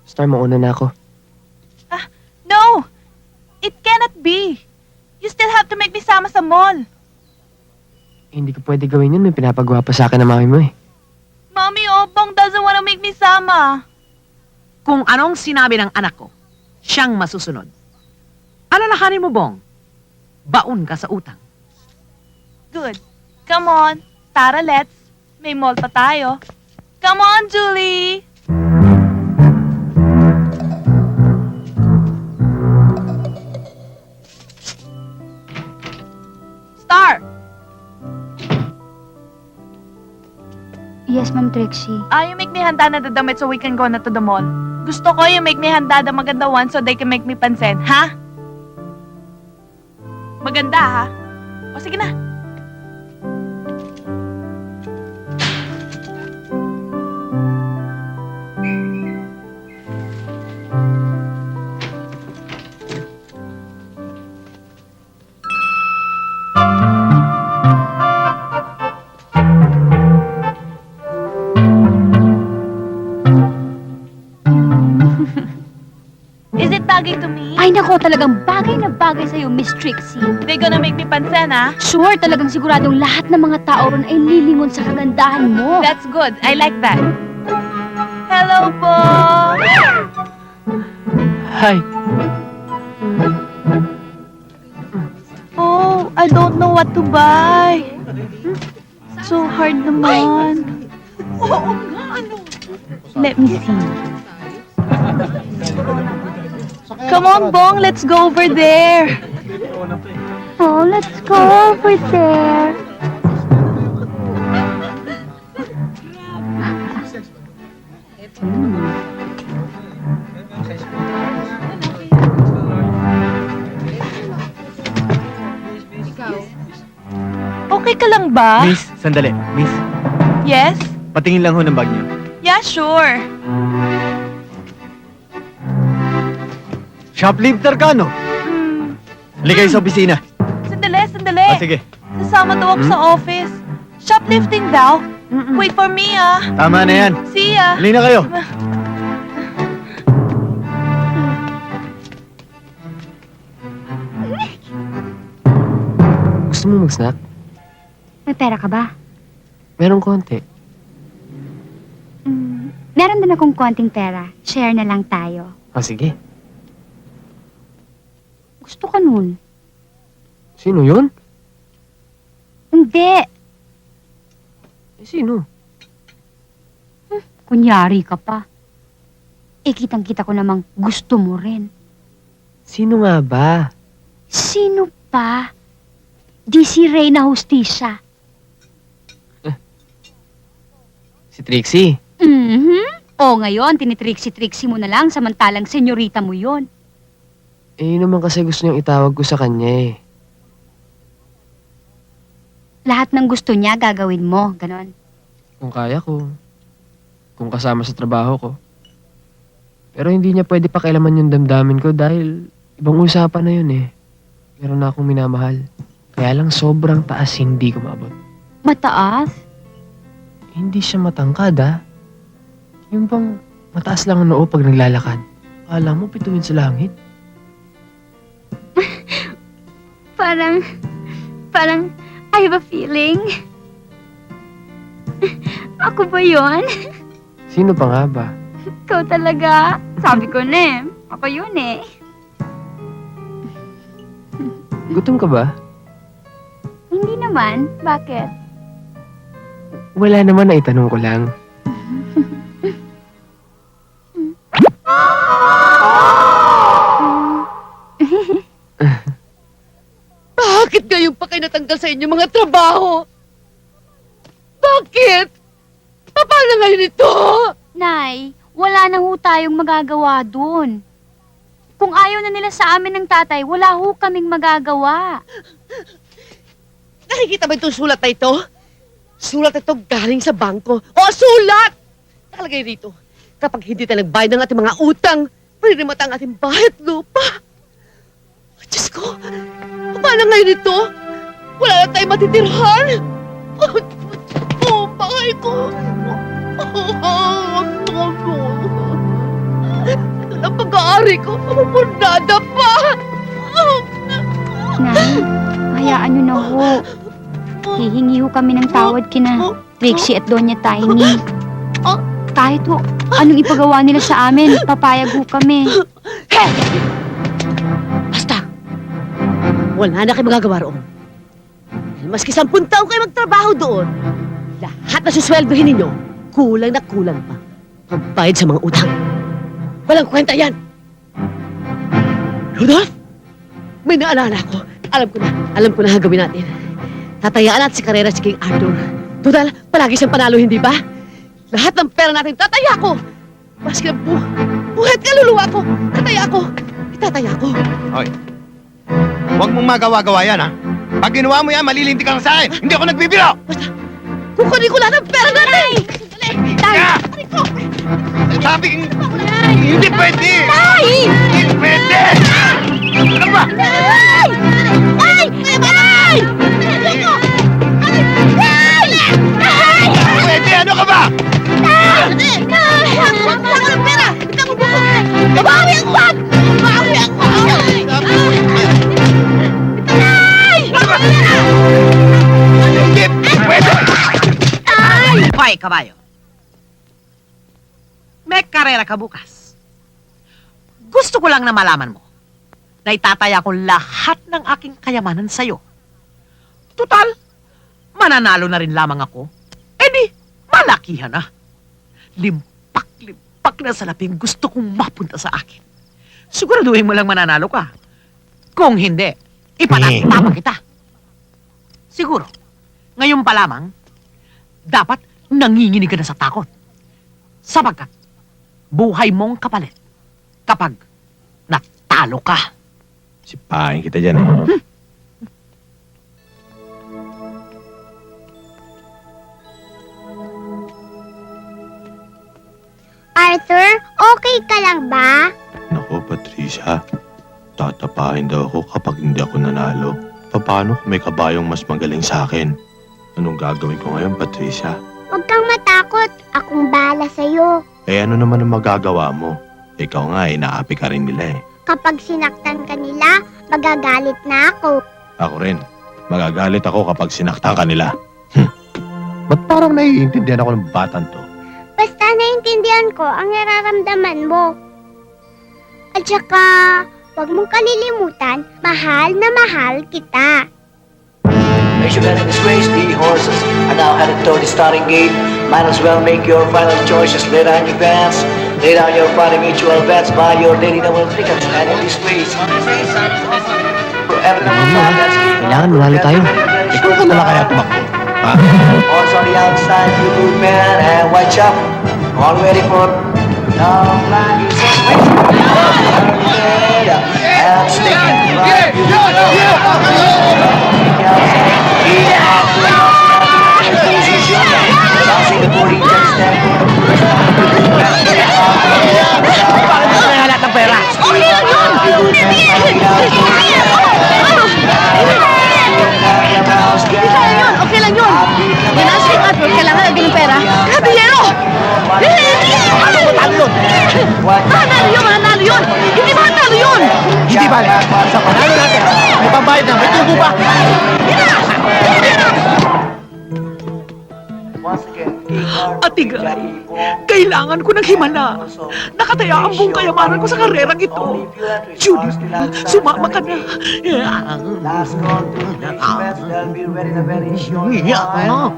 Star, mauna na ako. No! It cannot be. You still have to make me sama sa mall. Hindi ko pwede gawin yun. May pinapagawa pa sa akin ng mami mo eh. Mommy, Bong doesn't wanna make me sama. Kung anong sinabi ng anak ko, siyang masusunod. Alalahanin mo, Bong. Baon ka sa utang. Good. Come on. Tara, let's. May mall pa tayo. Come on, Julie! Star! Yes, Ma'am Trixie. You make me handa na dadamit so we can go na to the mall. Gusto ko you make me handa na maganda one so they can make me pansin, ha? Maganda, ha? O, sige na. Is it bagay to me? Ay nako, talagang bagay na bagay sa'yo, Miss Trixie. They gonna make me pansin, ha? Sure, talagang siguradong lahat ng mga tao ron ay lilingon sa kagandahan mo. That's good. I like that. Hello po! Hi. Oh, I don't know what to buy. So hard naman. Let me see. Come on, Bong. Let's go over there. Oh, let's go over there. Okay ka lang ba? Miss, sandali. Miss, Yes? patingin lang ho ng bag niyo. Yeah, sure. Shoplifter ka, no? Hmm. Halika kayo sa opisina. Sandali. Sige. Sasama daw ako sa office. Shoplifting daw? Wait for me, ah. Tama na yan. See ya. Halina kayo. Gusto mo mag-snack? May pera ka ba? Meron konti. Meron din akong konting pera. Share na lang tayo. Sige. Gusto ka nun? Sino yun? Hindi. Sino? Kunyari ka pa. Kitang-kita ko namang gusto mo rin. Sino nga ba? Sino pa? Di si Reyna Justicia. Si Trixie. O ngayon, tinitrixie-trixie mo na lang samantalang senyorita mo yon. Yun naman kasi gusto niyang itawag ko sa kanya eh. Lahat ng gusto niya gagawin mo, ganon. Kung kaya ko. Kung kasama sa trabaho ko. Pero hindi niya pwede pakialaman yung damdamin ko dahil ibang usapan na yun eh. Meron na akong minamahal. Kaya lang sobrang taas hindi ko maabot. Mataas? Hindi siya matangkad ah. Yung bang mataas lang ang noo pag naglalakad. Akala mo pituin sa langit. Parang, I have a feeling. Ako ba yon? Sino pa nga ba? Ikaw talaga. Sabi ko na eh. Ako yun eh. Gutom ka ba? Hindi naman. Bakit? Wala naman na itanong ko lang. Bakit ngayon pa kayo natanggal sa inyo mga trabaho? Bakit? Paano ngayon ito? Nay, wala na ho tayong magagawa dun. Kung ayaw na nila sa amin ng tatay, wala ho kaming magagawa. Nakikita ba itong sulat na ito? Sulat ito galing sa bangko. O, sulat! Nakalagay rito. Kapag hindi tayo nagbayad ng ating mga utang, maririmata ang ating bahay at lupa. Diyos ko, paano ngayon ito? Wala na tayong matitirhan. Oh, bahay ko. Ang tono. Ang pag-aari ko, mapundada pa. Nay, hayaan niyo na ho. Hihingi ho kami ng tawad kina Trixie at Doña Tiny. Kahit ho, anong ipagawa nila sa amin, papayag ho kami. Basta, wala na kayo magagawa roon. Maski 10 taon kayo magtrabaho doon, lahat na susweldohin ninyo, kulang na kulang pa. Pagbayad sa mga utang. Walang kwenta yan. Rudolph! May naalala ko. Alam ko na gagawin natin. Tatayaan natin si Carrera si King Arthur. Total, palagi siyang panalo, hindi ba? Lahat ng pera natin, tataya ko! Maski na buhay at kaluluwa ko, itataya ko. Hoy, huwag mong magawa-gawa yan, ha? Pag ginawa mo yan, malilinti ka lang sa akin. Hindi ako nagbibiro! Kukunin ko lahat ng pera natin! Kaya! Sabi hindi pwede! Hindi pwede! Ano ba? Pwede! Ano ka ba? Hindi pwede! Hoy, kabayo. May karera ka bukas. Gusto ko lang na malaman mo na itataya ko lahat ng aking kayamanan sa'yo. Tutal, mananalo na rin lamang ako. Eh di, malakihan na. Limpak na salaping gusto kong mapunta sa akin. Siguraduhin mo lang mananalo ka. Kung hindi, ipatatapa kita. Siguro, ngayon pa lamang, dapat nanginginig ka na sa takot. Sapagkat, buhay mong kapalit kapag natalo ka. Sipahin kita dyan eh. Arthur, okay ka lang ba? Naku, Patricia. Tatapahin daw ako kapag hindi ako nanalo. Paano kung may kabayong mas magaling sa akin? Anong gagawin ko ngayon, Patricia? Huwag kang matakot. Akong bahala sa'yo. Eh ano naman ang magagawa mo? Ikaw nga, inaapi ka rin nila eh. Kapag sinaktan ka nila, magagalit na ako. Ako rin. Magagalit ako kapag sinaktan ka nila. Ba't parang naiintindihan ako ng batang to? Basta naiintindihan ko ang nararamdaman mo. At saka, huwag mong kalilimutan, mahal na mahal kita. Race event in this race, the horses are now headed toward the starting gate. Might as well make your final choices. Lay down your pants, lay down your funny mutual bets, buy your daily double tickets, and in this race, for every number one that's Kailangan manalo tayo. Ikaw ka pala kaya tumakbo. Ha? horse on the outside, you move man, and watch out. All ready for long line, you say, and sticking right, you the 40 stand. Bakit mo na lahat ng pera? Okay lang yun! Okay lang yun! Ginaas kay Arthur, kailangan lagyan ng pera. Kabiyero! Ano ko talo yun? Manalo yun! Hindi manalo yun! Hindi ba? Sa panalo natin, may pambayad na, may tubo pa. Once again, Atigay, kailangan ko ng himala. Nakataya ang buong kayamanan ko sa karerang ito. Judy, sumama ka na. last call to the express, they'll be ready in a very short while.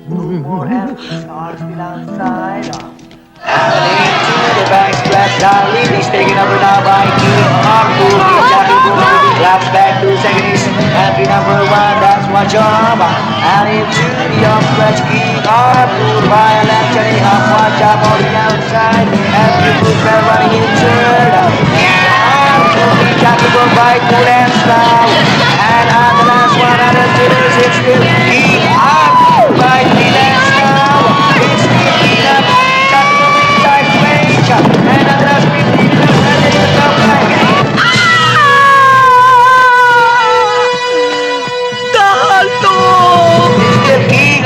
Two more empty are still outside. And into the back splash, Darlene is taken over now by King Arthur. Jackie Boone claps back to second is entry number one, that's what job. And into the upstretch, King Arthur by a left, Johnny Hop, watch out on the outside. Entry Boone running in third. King Arthur, Jackie Boone by the left side. And on the last one, and the fitters, it's still King Arthur by the left side. It's still King Arthur. And at the last 15 minutes, and it's the top line. Talo! Mr. King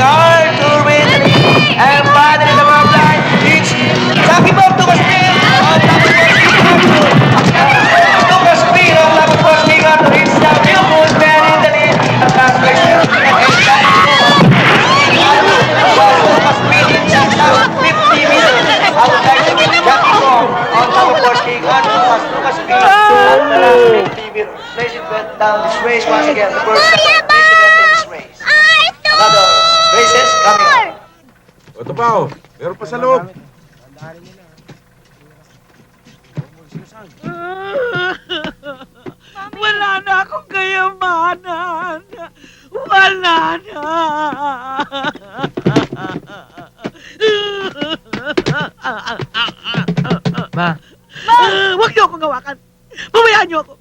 down this race once again. The first Kuya second incident in this race. Arthur! Another races coming up. Ito pa, oh. Meron pa sa loob. Wala na akong kayamanan. Wala na. Ma, Huwag niyo akong gawakan. Pabayaan niyo ako.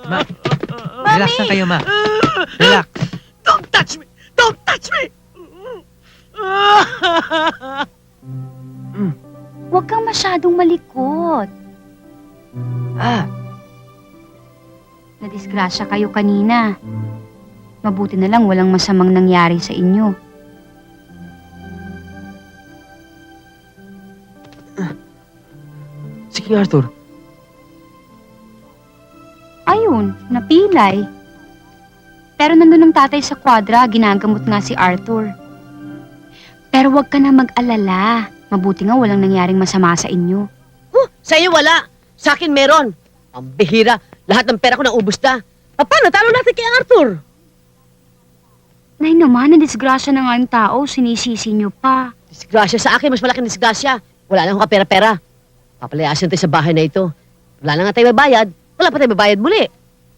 Ma, relax na kayo, ma. Relax. Don't touch me! Don't touch me! Huwag kang masyadong malikot. Ah, Nadisgrasya kayo kanina. Mabuti na lang walang masamang nangyari sa inyo. si King Arthur. Ayun, napilay. Pero nandun ang tatay sa kwadra, ginagamot nga si Arthur. Pero huwag ka na mag-alala. Mabuti nga walang nangyaring masama sa inyo. Sa iyo wala. Sa akin meron. Ang bihira. Lahat ng pera ko naubos na. Paano? Talo natin kay Arthur. Nay naman, nadisgrasya na nga yung tao, sinisisi niyo pa. Disgrasya sa akin, mas malaking disgrasya. Wala na akong kapera-pera. Papalayasin tayo sa bahay na ito. Wala na nga tayo babayad. Wala pa tayo babayad muli.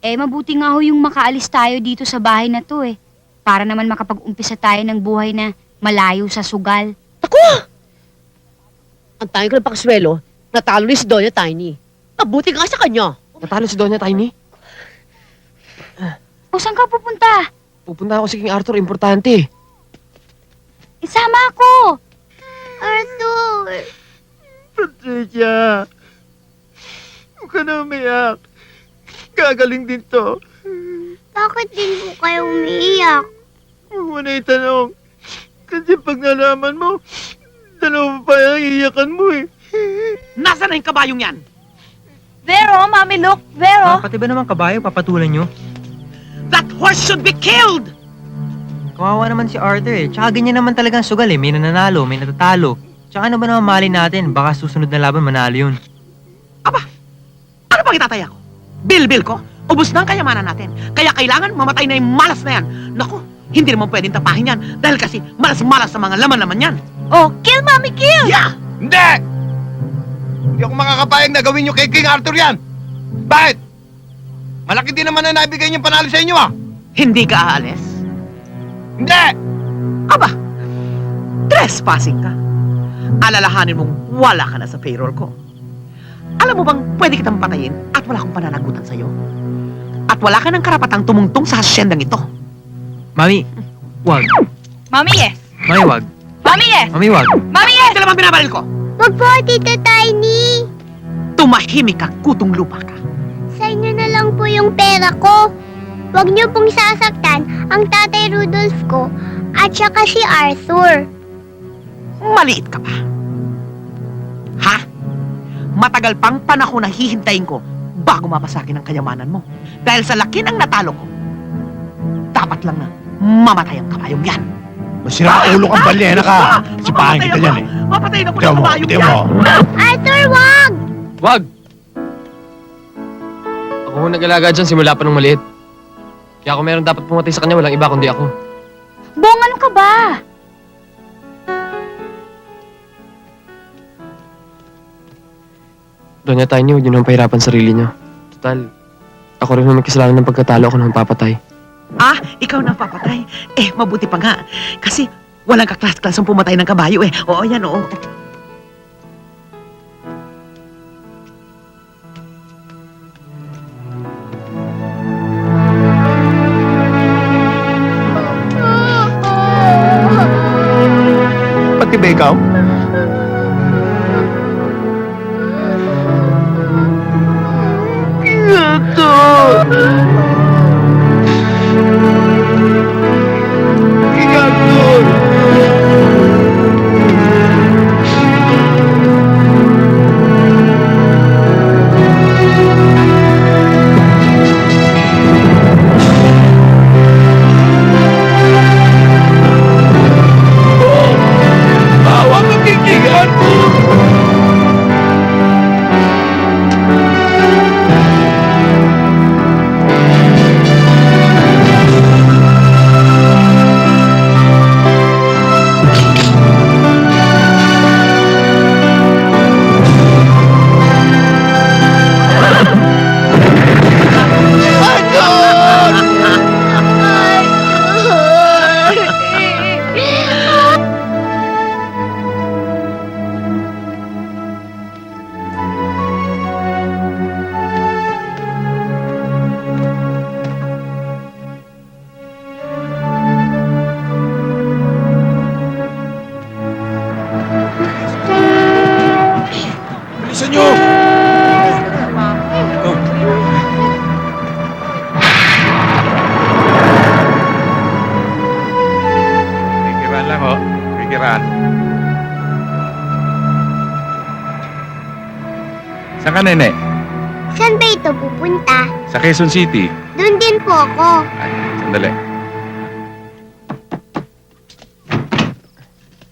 Eh, mabuti nga ho yung makaalis tayo dito sa bahay na to eh. Para naman makapag-umpisa tayo ng buhay na malayo sa sugal. Ako! Ang tayo ko ng pakaswelo, natalo ni si Doña Tiny. Mabuti nga sa kanya. Natalo si Doña Tiny. O, saan ka pupunta? Pupunta ako si King Arthur, importante. Isama ako! Arthur! Patricia! Huwag ka na umiyak. Gagaling din to. Bakit din po kayo umiiyak? Huwag mo na itanong. Kasi pag nalaman mo, dalawa pa yung iiyakan mo eh. Nasaan na yung kabayong yan? Vero, Mami, look! Vero! Pati ba naman kabayo, papatulan nyo? That horse should be killed! Kawawa naman si Arthur eh. Tsaka ganyan naman talagang sugal eh. May nananalo, may natatalo. Tsaka ano ba naman mali natin? Baka susunod na laban manalo yun. Ano bang itataya ko? Bil ko? Ubus na ang kayamanan natin. Kaya kailangan mamatay na yung malas na yan. Naku, hindi naman pwedeng tapahin yan. Dahil kasi malas-malas sa mga laman-laman yan. Oh, kill, Mami, kill! Yeah! Hindi! Hindi ako makakapayag na gawin nyo kay King Arthur yan. Bakit? Malaki din naman na nabigay niyong panalo sa inyo ah. Hindi ka aalis? Hindi! Aba, trespassing ka. Alalahanin mong wala ka na sa payroll ko. Alam mo bang pwede kitang patayin at wala akong pananagutan sa'yo? At wala ka ng karapatang tumungtong sa hasyendang ito. Mami, wag. Mami, yes! Mami, wag. Mami, yes! Mami, wag. Mami, yes! Ito naman binabaril ko. Wag po, Tita Tiny! Tumahimik ka, kutong lupa ka. Sa inyo na lang po yung pera ko. Huwag niyo pong sasaktan ang Tatay Rudolph ko at saka si Arthur. Maliit ka pa. Ha? Matagal pang panahon na hihintayin ko bago mapasakin ang kayamanan mo. Dahil sa laki ng natalo ko, dapat lang na mamatay ang kabayong yan. Masira ulo kang balyena ka. Sipahin kita dyan eh. Mapatayin ako Tiyan ng mo, kabayong tiyan yan. mo. Arthur, wag! Wag! Ako ho nag-alaga dyan simula pa nung maliit. Kaya kung meron dapat pumatay sa kanya, walang iba kundi ako. Bong, ano ka ba? Doña Tiny, huwag niyo naman pahirapan sarili niyo. Total, ako rin naman kasalanan ng pagkatalo ako naman papatay. Ah, ikaw na papatay. Eh, mabuti pa nga. Kasi walang kaklas-klasang pumatay ng kabayo eh. Oo, yan, oo. Pati ba ikaw? Bawa ka kay King Arthur! nyo! Pikiran lang, ho. Pikiran. Saan ka, nene? Saan ba ito pupunta? Sa Quezon City. Doon din po ako. Ay, sandali.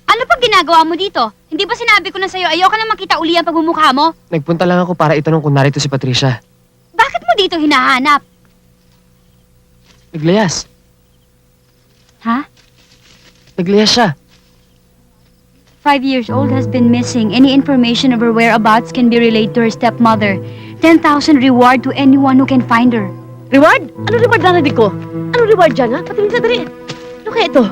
Ano pag ginagawa mo dito? Hindi ba sinabi ko na sa'yo, ayoko na makita uli ang pagmumukha mo? Nagpunta lang ako para itanong kung narito si Patricia. Bakit mo dito hinahanap? Naglayas. Ha? Naglayas siya. 5 years old has been missing. Any information of her whereabouts can be relayed to her stepmother. 10,000 reward to anyone who can find her. Reward? Ano reward na narinig ko? Ano reward dyan, ha? Patingin sa dali. Ano kaya ito?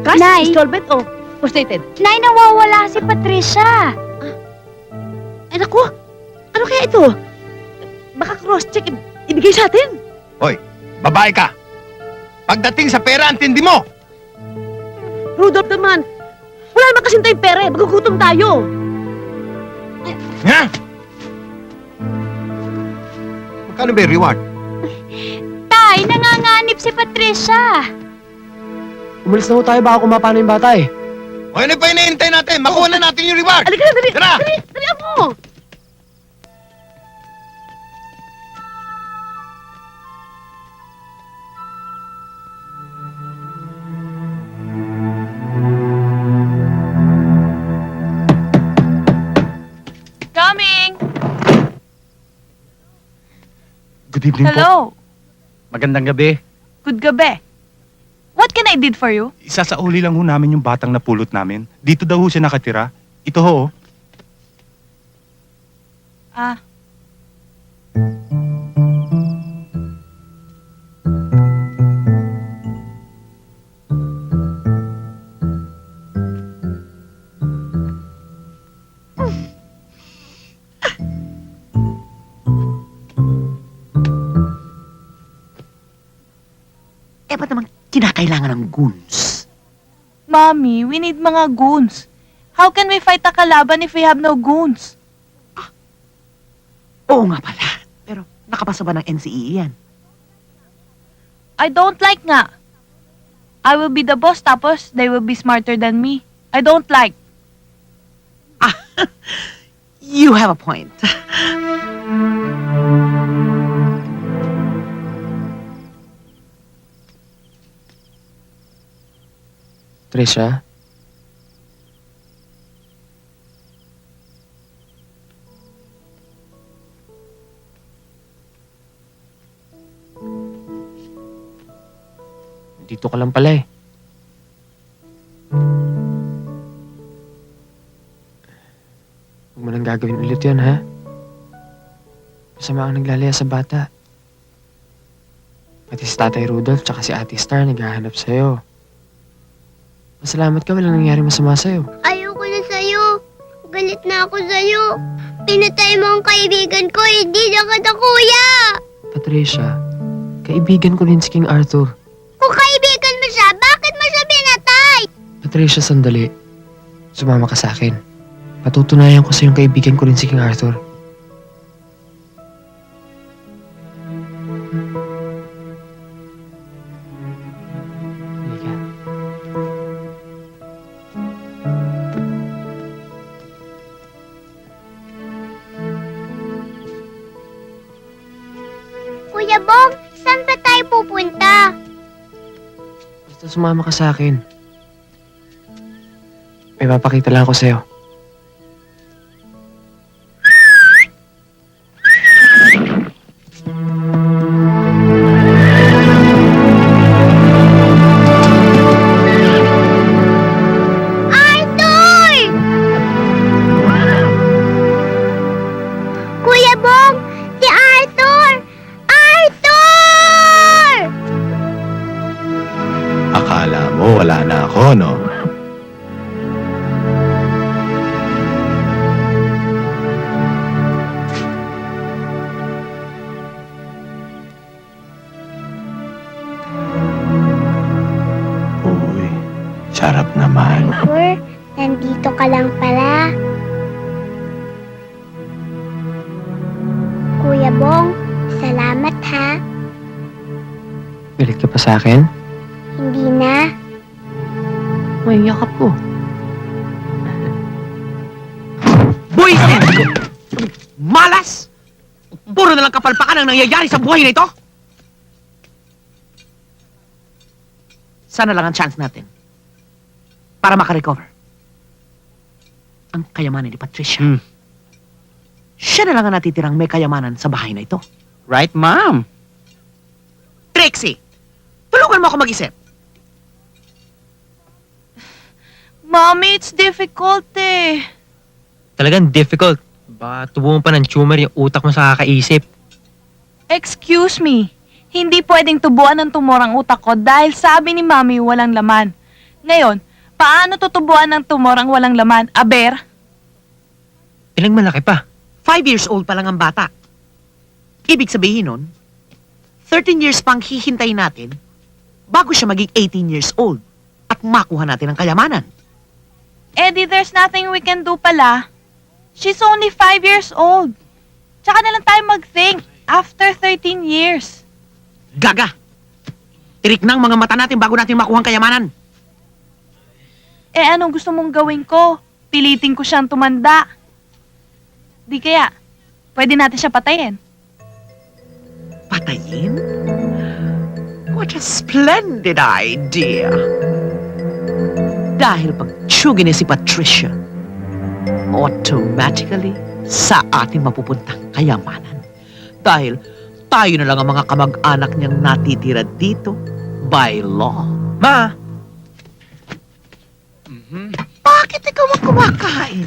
Cash? Nay. Installment o frustrated? Nay, nawawala si Patricia. Ay, naku! Ano kaya ito? Baka cross-check ibigay sa atin. Hoy, babae ka! Pagdating sa pera, antindi mo! Rudolph naman, wala naman kasing tayong pera eh. Magugutom tayo. Ha? Magkano ba yung reward? Tay, nanganganib si Patricia. Umalis na ho tayo baka kumapano yung bata eh. O ano pa hinihintay natin? Makuha na natin yung reward! Halika na, dali! Tara! Dali! Dali mo! Coming! Good evening po. Hello. Magandang gabi. Good gabi. What can I did for you? Isasauli lang ho namin yung batang napulot namin. Dito daw ho siya nakatira. Ito ho. Ah, Eh, ba't naman kinakailangan ng goons? Mommy, we need mga goons. How can we fight a kalaban if we have no goons? Oo nga pala. Pero nakapasa ba ng NCE yan? I don't like nga. I will be the boss tapos they will be smarter than me. I don't like. You have a point. Tricia? Dito ka lang pala eh. Huwag mo nang gagawin ulit yun, ha? Masama ang naglalaya sa bata. Pati si Tatay Rudolph tsaka si Ate Star naghahanap sa'yo. Masalamat ka, walang nangyari masama sa'yo. Ayoko na sa'yo. Galit na ako sa'yo. Pinatay mo ang kaibigan ko, hindi na kita kuya. Patricia, kaibigan ko rin si King Arthur. Kung kaibigan mo siya, bakit mo siya pinatay? Patricia, sandali. Sumama ka sa akin. Patutunayan ko sa yung kaibigan ko rin si King Arthur. Halika. Kuya Bong, saan ba tayo pupunta? Basta sumama ka sa akin. May papakita lang ako sa'yo. Arthur! Kuya Bong, si Arthur! Arthur! Akala mo wala na ako, no? Uy, sarap naman. Arthur, nandito ka lang pala. Bong, salamat ha. Galit ka pa sa akin? Hindi na. May yakap ko. Buisit! Malas! Puro na lang kapalpakan ang nangyayari sa buhay na ito. Sana lang ang chance natin para makarecover ang kayamanan ni Patricia. Siya na lang ang natitirang may kayamanan sa bahay na ito. Right, ma'am? Trixie, tulungan mo ako mag-isip. Mommy, it's difficult eh. Talagang difficult. Baka tubo mo pa ng tumor yung utak mo sa kakaisip. Excuse me. Hindi pwedeng tubuan ng tumor ang utak ko dahil sabi ni Mami walang laman. Ngayon, paano tutubuan ng tumor ang walang laman? Aber? Malaki pa. 5 years old pa lang ang bata. Ibig sabihin nun, 13 years pang hihintay natin bago siya maging 18 years old at makuha natin ang kayamanan. Eddie, there's nothing we can do pala. She's only 5 years old. Tsaka na lang tayo mag-think after 13 years. Gaga! Tirik ng mga mata natin bago natin makuha ang kayamanan. Eh anong gusto mong gawin ko? Pilitin ko siyang tumanda. Di kaya, pwede natin siya patayin. Patayin? What a splendid idea! Dahil pag tsugi niya si Patricia, automatically sa atin mapupuntang kayamanan. Dahil tayo na lang ang mga kamag-anak niyang natitira dito by law. Ma! Bakit ikaw ang kumakain?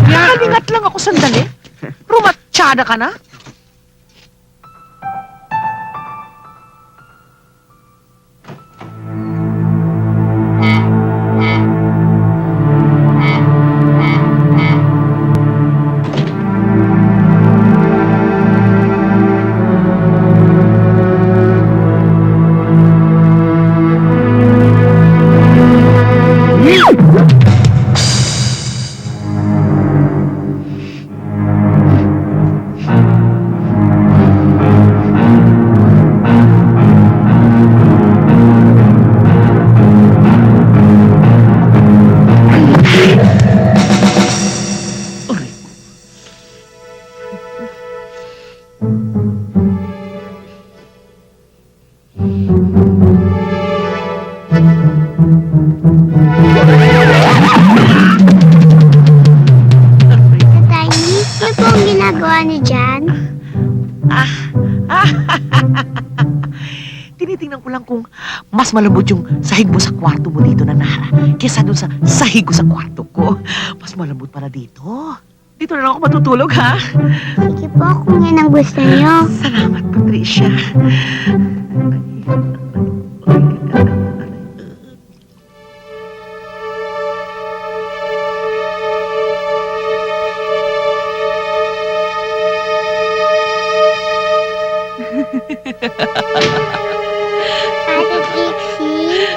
Kalingat lang ako sandali. Rumatsyada ka na? Tiny, ano po ang ginagawa niyo dyan? Tinitingnan ko lang kung mas malambot yung sahig mo sa kwarto mo dito na Nara kesa dun sa sahig ko sa kwarto ko. Mas malambot pala dito. Dito na lang ako matutulog, ha? Sige po kung yan ang gusto niyo. Salamat, Patricia. Ate Trixie,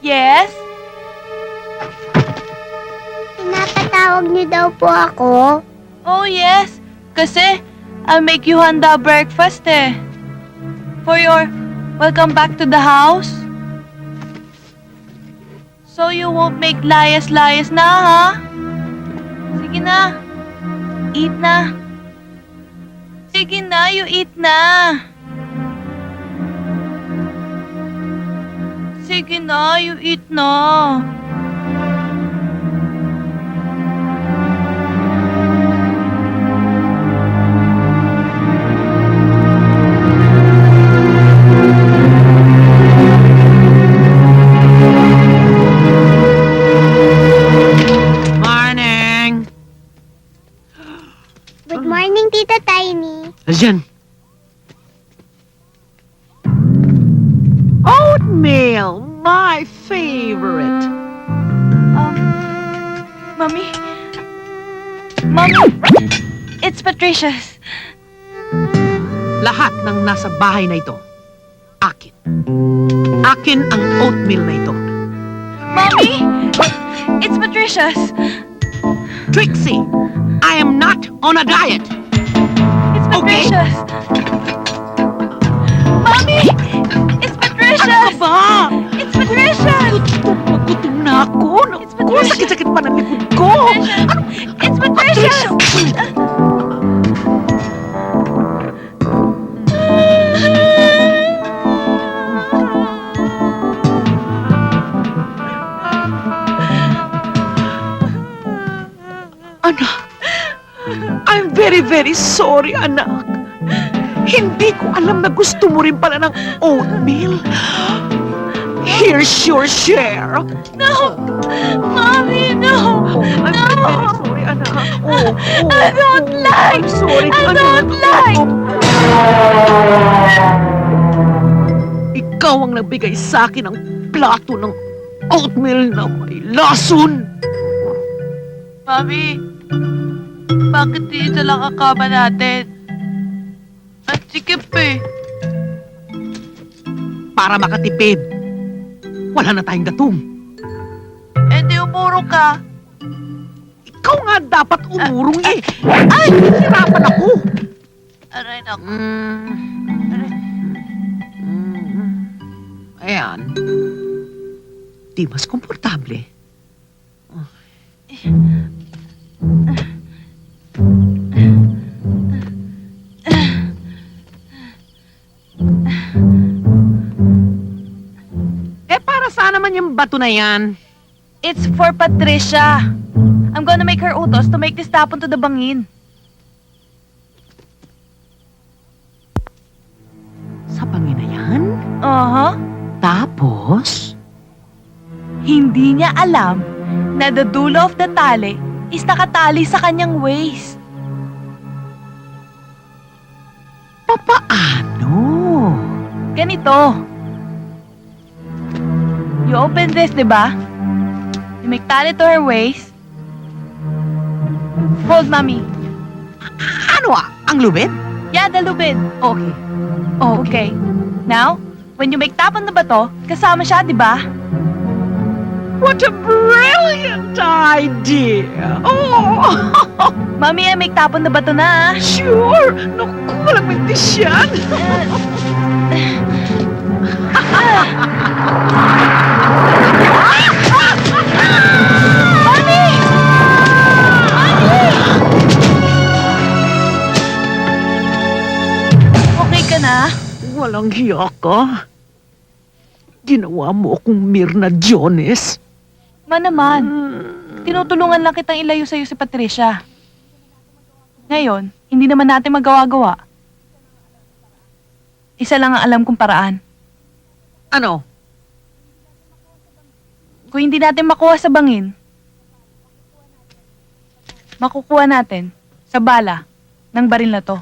Yes? pinapatawag niyo daw po ako. Oh, yes. Kasi, I'll make you handa breakfast eh. For your welcome back to the house. So you won't make layas-layas na, ha? Sige na. Eat na. Sige na, you eat na. Sige na, you eat na. Morning! Good morning, Tita Tiny. Diyan. Oatmeal, my favorite. Mommy? Mommy? It's Patricia's. Lahat ng nasa bahay na ito, akin. Akin ang oatmeal na ito. Mommy? It's Patricia's. Trixie, I am not on a diet. It's Okay. Patricia's. Mommy! It's Patricia's! Ano ba? It's Patricia's! Gutom na ako. It's Naku, Patricia. sakit-sakit pa ng likod ko. It's Patricia's! Anak, I'm very, very sorry, anak. Hindi ko alam na gusto mo rin pala ng oatmeal. Here's your share. No! Mommy, no! I'm very sorry, anak. I don't like! I'm sorry, I anak. don't like! Ikaw ang nagbigay sa akin ng plato ng oatmeal na may lason. Mami, bakit dito lang ang kama natin? At sikip eh. Para makatipid. Wala na tayong gatum. Eh di umurong ka. Ikaw nga dapat umurong eh. Ay, hirapan ako. Aray naku. Ayan. Di mas komportable. Para saan naman yung bato na yan? It's for Patricia. I'm gonna make her utos to make this tapon to the bangin. Sa bangin na yan? Tapos? Hindi niya alam na the dulo of the tali is nakatali sa kanyang waist. Papaano? Ganito. You open this, di ba? You make tali to her waist. Hold, Mommy. Ano ang lubid? Yeah, the lubid. Okay. Okay. Now, when you make tapon na bato, kasama siya, di ba? What a brilliant idea! Oh! Mommy, I make tapon na bato na. Sure! Naku, walang mintis yan! Mommy! Okay ka na? Walang hiya ka. Ginawa mo akong Mirna Jones. Naman. Tinutulungan lang kitang ilayo sa'yo si Patricia. Ngayon, hindi naman natin magawa-gawa. Isa lang ang alam kong paraan. Ano? Kung hindi natin makuha sa bangin, makukuha natin sa bala ng baril na to.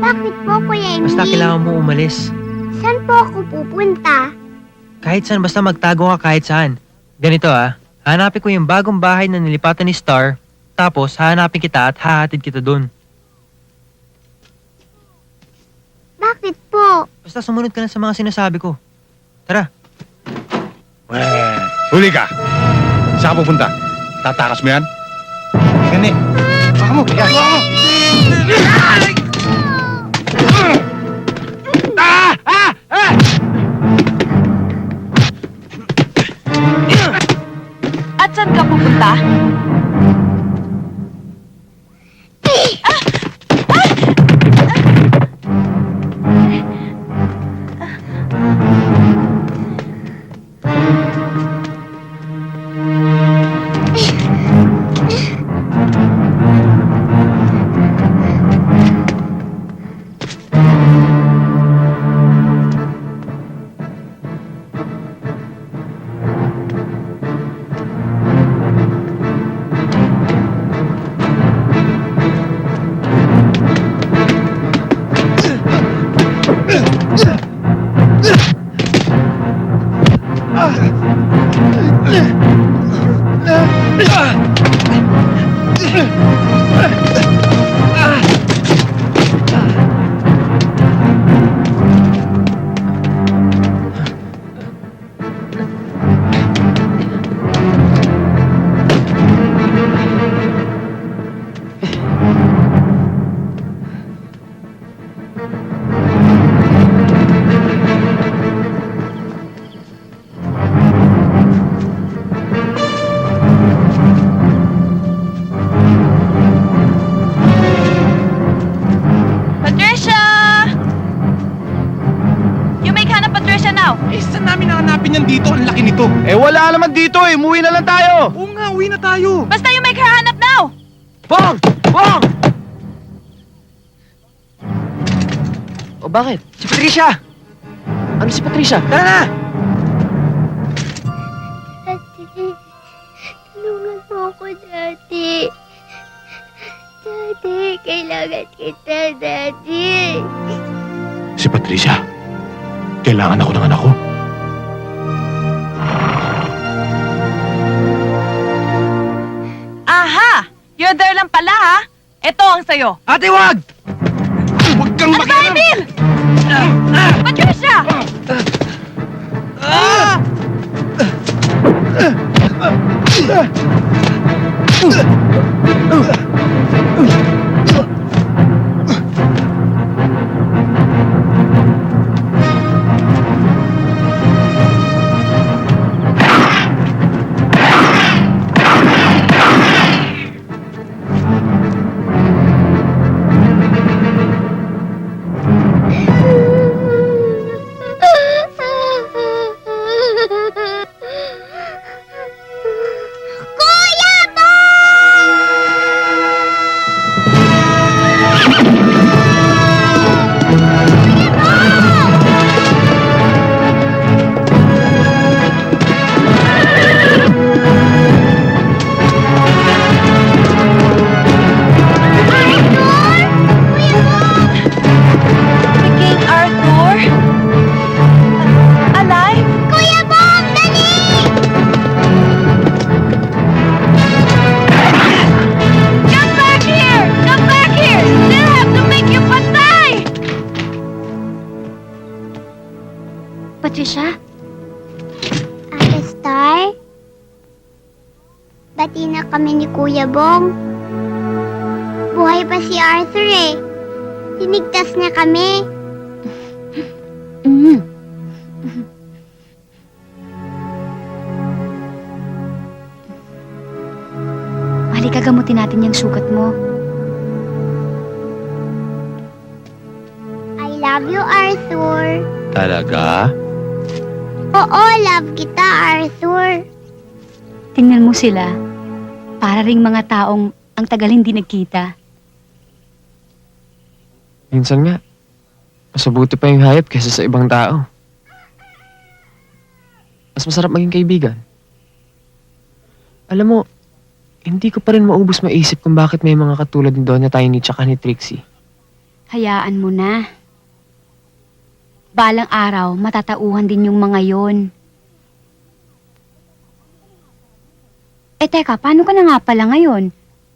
Bakit po, Kuya Emily? Basta kailangan mo umalis. Saan po ako pupunta? Kahit saan, basta magtago ka kahit saan. Ganito hanapin ko yung bagong bahay na nilipatan ni Star, tapos hahanapin kita at hahatid kita dun. Bakit po? Basta sumunod ka na sa mga sinasabi ko. Tara. Huli ka! Saan ka pupunta? Tatakas mo yan? Gani! Baka mo! Yan! Baka mo! Ah! Ah! Ah! At saan ka pupunta? hahanapin yan dito? Ang laki nito. Eh wala naman dito eh. Umuwi na lang tayo. Oo nga, uwi na tayo. Basta you make her hanap now! Bong! Bong! O bakit? Si Patricia! Ano si Patricia? Tara na! Daddy, tulungan mo ako, Daddy. Daddy, kailangan kita, Daddy. Si Patricia, kailangan ako ng anak ko. Aha! You're there lang pala, ha? Ito ang sayo. Ate, wag! Huwag kang Ano ba, makialam. Emil? Patricia! Kuya Bong! King Arthur? Alive? Kuya Bong, dali! Come back here! Come back here! They'll have to make you patay! Patricia? Ate Star? Bati na kami ni Kuya Bong. Buhay pa si Arthur eh. Tinigtas na kami. Mm. Halika, gamutin natin yung sugat mo. I love you, Arthur. Talaga? Oo, love kita, Arthur. Tingnan mo sila. Para ring mga taong ang tagal hindi nagkita. Minsan nga, mas mabuti pa yung hayop kaysa sa ibang tao. Mas masarap maging kaibigan. Alam mo, hindi ko pa rin maubos maisip kung bakit may mga katulad ni Doña Tiny tsaka ni Trixie. Hayaan mo na. Balang araw, matatauhan din yung mga yon. Eh teka, paano ka na nga pala ngayon?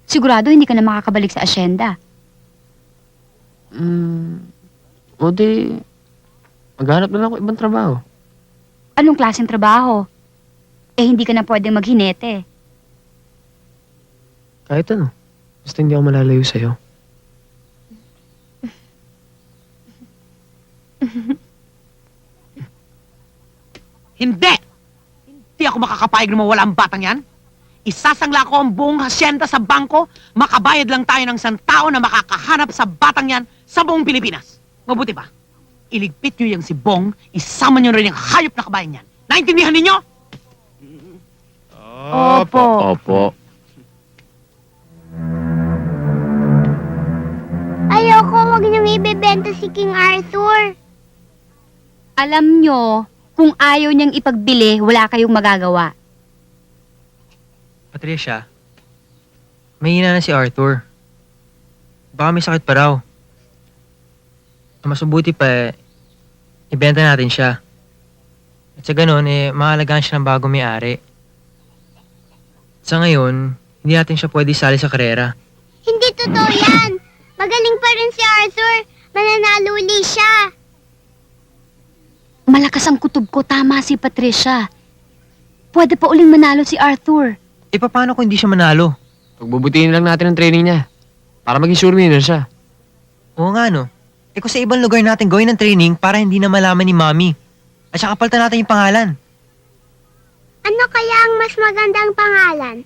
Sigurado hindi ka na makakabalik sa asyenda. O di, maghanap na lang ako ibang trabaho. Anong klaseng trabaho? Eh hindi ka na pwedeng maghinete. Kahit ano, basta hindi ako malalayo sa'yo. Hindi! Hindi ako makakapayag na mawala ang batang yan. Isasangla ko ang buong hasyenda sa bangko, makabayad lang tayo ng isang tao na makakahanap sa batang yan sa buong Pilipinas. Mabuti ba? Iligpit nyo yung si Bong, isama nyo rin yung hayop na kabayan yan. Naintindihan ninyo? Opo. Opo. Ayoko, wag niyong ibebenta si King Arthur. Alam nyo, kung ayaw niyang ipagbili, wala kayong magagawa. Patricia, may hina na si Arthur. Baka may sakit pa raw. Ang mas mabuti pa ibenta natin siya. At sa ganun, maalagaan siya ng bagong may-ari. Sa ngayon, hindi natin siya pwede sali sa karera. Hindi totoo yan. Magaling pa rin si Arthur. Mananalo uli siya. Malakas ang kutob ko, tama si Patricia. Pwede pa uling manalo si Arthur. E paano kung hindi siya manalo? Pagbubutihin lang natin ang training niya. Para maging sure winner siya. Oo nga no. Eh kung sa ibang lugar natin gawin ang training para hindi na malaman ni Mami. At saka palitan natin yung pangalan. Ano kaya ang mas magandang pangalan?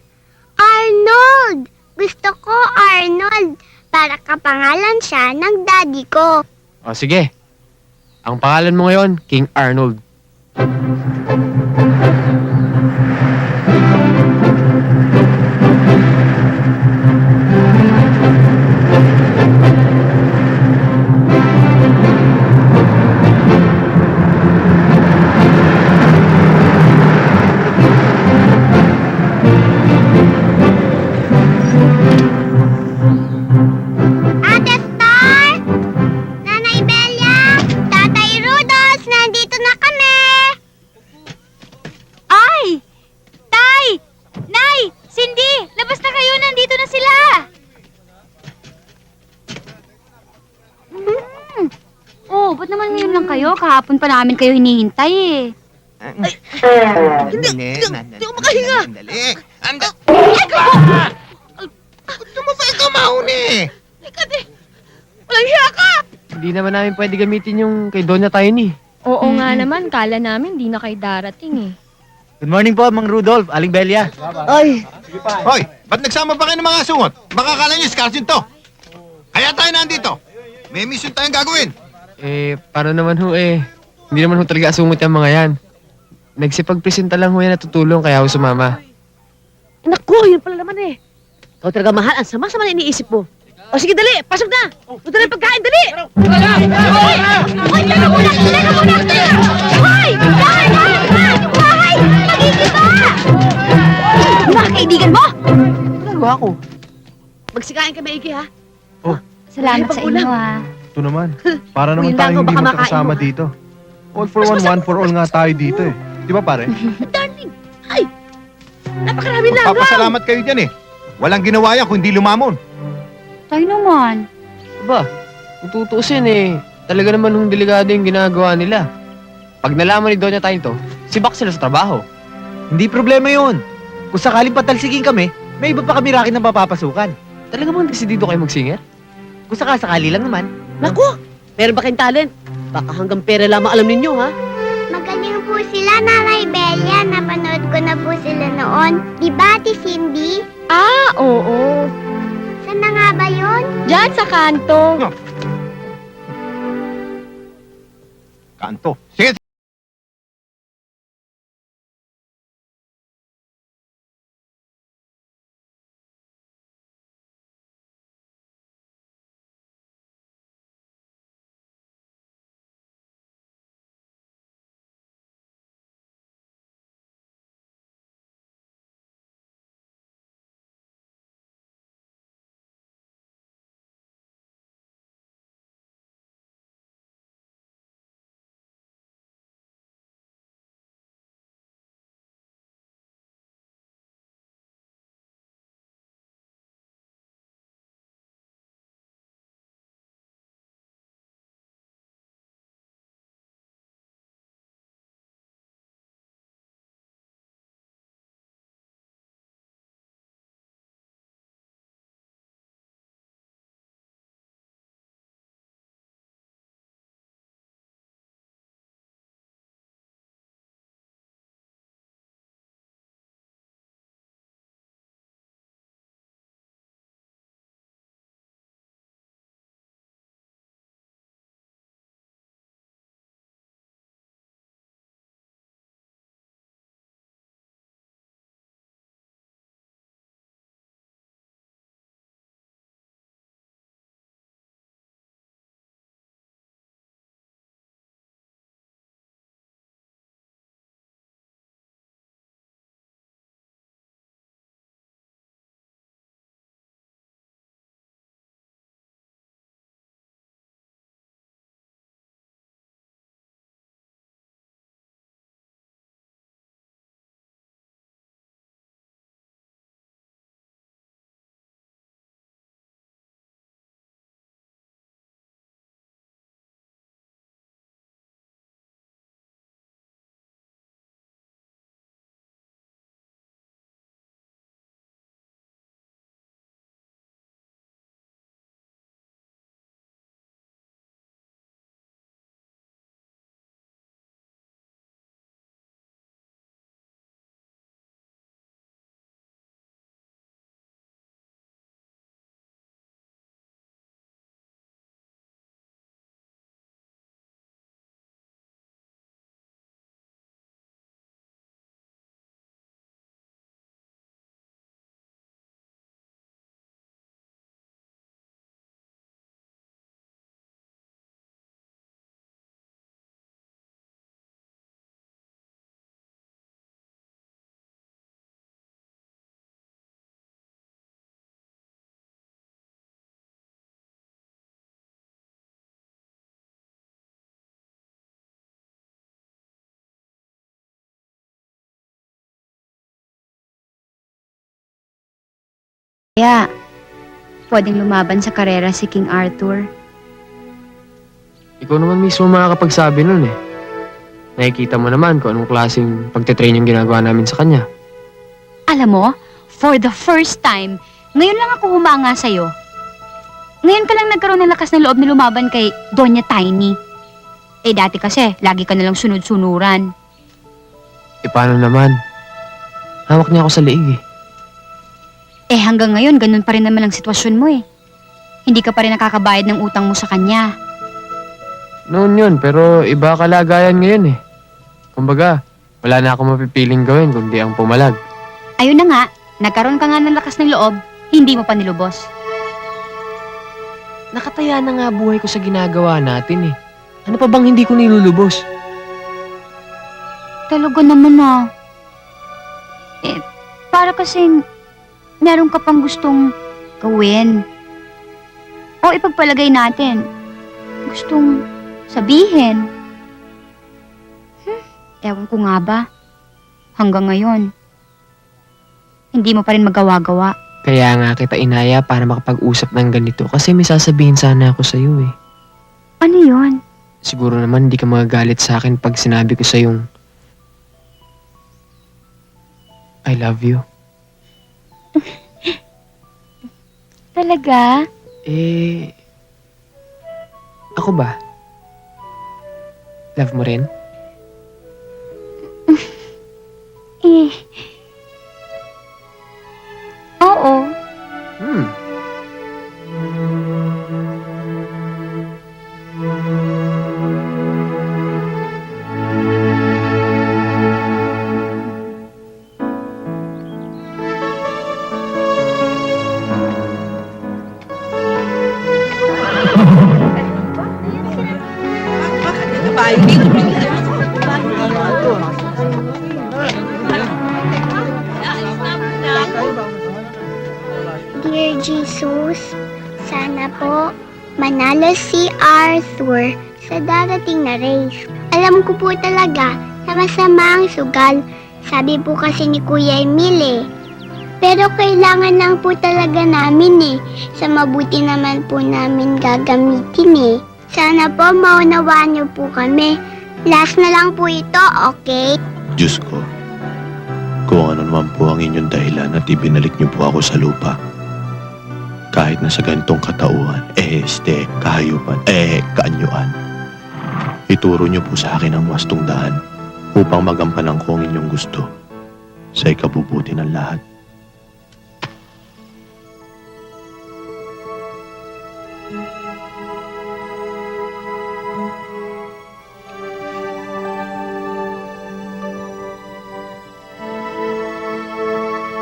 Arnold! Gusto ko Arnold. Para kapangalan siya ng daddy ko. O sige. Ang pangalan mo ngayon, King Arnold. ba't naman ngayon lang kayo? Kahapon pa namin kayo hinihintay eh. Hindi ako makahinga. Andali. Gusto mo ba ikaw mauni? Walang hiya ka! Hindi naman namin pwede gamitin yung kay Doña tayo ni. Oo nga naman, kala namin di na kayo darating eh. Good morning po, Mang Rudolph, Aling Belia. Ay, Hoy, ba't nagsama pa kayo ng mga sungot? Baka akala niyo scarsin to. Kaya tayo nandito. May mission tayong gagawin. Para naman ho hindi naman ho talaga asungot yung mga yan. Nagsipagpresenta lang ho yan at tutulong kaya ho sumama. naku, yun pala naman eh. Ikaw talaga mahal, ang sama-sama na iniisip mo. O sige, dali, pasok na! Ito na yung pagkain, dali! Mga kaibigan mo! Nagawa ko. Magsikain ka maigi, ha? Salamat sa inyo ha. Ito naman. Para Uy, naman lang tayo ako, hindi baka magkakasama makain mo. dito. All for one for all nga tayo dito eh. Di ba pare? Darling! Ay! Napakarami lang, Magpapasalamat kayo dyan eh. Walang ginawa yan kung hindi lumamon. Tayo naman. Aba, kung tutuusin talaga naman hong delikado yung ginagawa nila. Pag nalaman ni Doña tayo to, sibak sila sa trabaho. Hindi problema yun. Kung sakaling patalsigin kami, may iba pa kami racket na papapasukan. Talaga bang desidido kayo magsinger? Kung sakali lang naman. Naku! Meron ba kayong talent? Baka hanggang pera lamang alam ninyo, ha? Magaling po sila, Nanay Belia. Napanood ko na po sila noon. Di ba, Ate Cindy? Ah, oo. Saan na nga ba yun? Diyan sa kanto. Kanto. Sige, Pwedeng lumaban sa karera si King Arthur. Ikaw naman mismo makakapagsabi nun eh. Nakikita mo naman kung anong klaseng pagtitrain yung ginagawa namin sa kanya. Alam mo, for the first time, ngayon lang ako humanga sa'yo. Ngayon ka lang nagkaroon ng lakas ng loob na lumaban kay Doña Tiny. Eh dati kasi, lagi ka nalang sunod-sunuran. E paano naman? Hawak niya ako sa liig eh. Eh hanggang ngayon, ganun pa rin naman ang sitwasyon mo eh. Hindi ka pa rin nakakabayad ng utang mo sa kanya. Noon yun, pero iba kalagayan ngayon eh. Kumbaga, wala na akong mapipiling gawin kundi ang pumalag. Ayun na nga, nagkaroon ka nga ng lakas ng loob, hindi mo pa nilubos. Nakataya na nga buhay ko sa ginagawa natin eh. Ano pa bang hindi ko nilulubos? Talaga naman ah. Eh, para kasing meron ka pang gustong gawin. O ipagpalagay natin, gustong sabihin. Ewan ko nga ba, hanggang ngayon, hindi mo pa rin magawa-gawa. Kaya nga kita inaya para makapag-usap ng ganito kasi may sasabihin sana ako sa'yo eh. Ano yon? Siguro naman hindi ka magagalit sa akin pag sinabi ko sa'yong I love you. Talaga? Eh, ako ba? Love mo rin? Eh, oo. Dear Jesus, sana po manalo si Arthur sa darating na race. Alam ko po talaga na masama ang sugal. Sabi po kasi ni Kuya Emil eh. Pero kailangan lang po talaga namin eh. Sa mabuti naman po namin gagamitin eh. Sana po maunawaan niyo po kami. Last na lang po ito, okay? Diyos ko, kung ano naman po ang inyong dahilan at ibinalik niyo po ako sa lupa. Kahit na sa ganitong katauhan, kahayupan, kaanyuan. Ituro niyo po sa akin ang wastong daan upang magampanan ko ang inyong gusto sa ikabubuti ng lahat.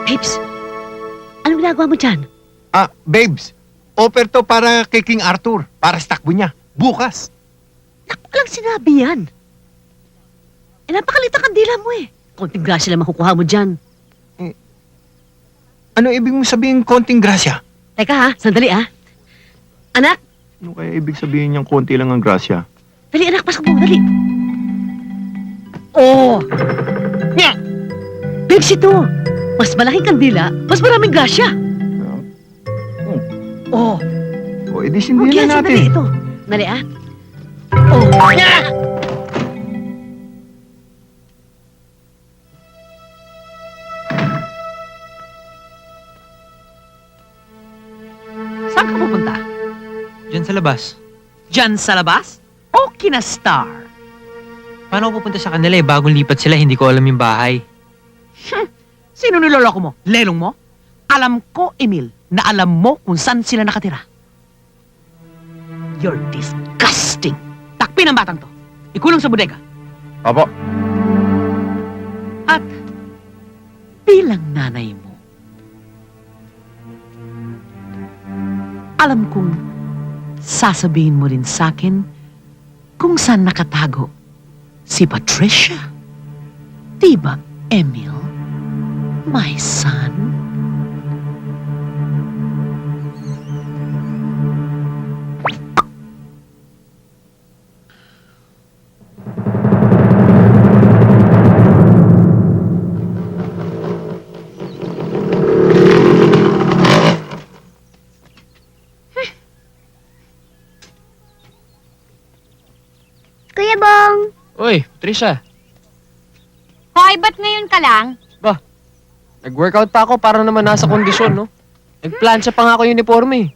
Babes, anong ginagawa mo dyan? Ah, babes, offer to para kay King Arthur, para sa takbo niya, bukas. Naku, walang sinabi yan. Eh, napakalit ang kandila mo eh. Konting grasya lang makukuha mo dyan. Ano ibig mong sabihin konting grasya? Teka ha, sandali ha. Anak, Ano kaya ibig sabihin niyang konti lang ang grasya? dali anak, pasok mo, dali. Oh! Nya! Babes ito. Mas malaking kandila, mas maraming grasya. Oh, O, edi huwag sindihan yan, na sandali natin. ito. Dali ah. Oh! Saan ka pupunta? Diyan sa labas. Diyan sa labas? O kina Star? Paano ako pupunta sa kanila eh? Bagong lipat sila, hindi ko alam yung bahay. Sino niloloko mo? Lelong mo? Alam ko, Emil, na alam mo kung saan sila nakatira. You're disgusting. Takpin ang batang to. Ikulong sa bodega. Apo, At bilang nanay mo, alam kong sasabihin mo rin sa akin kung saan nakatago si Patricia. Diba, Emil? My son? Kuya Bong. Uy, Trisha. Hoy, ba't ngayon ka lang? Nag-workout pa ako para naman nasa kondisyon, no? Nag-plancha pa nga ako yung uniforme.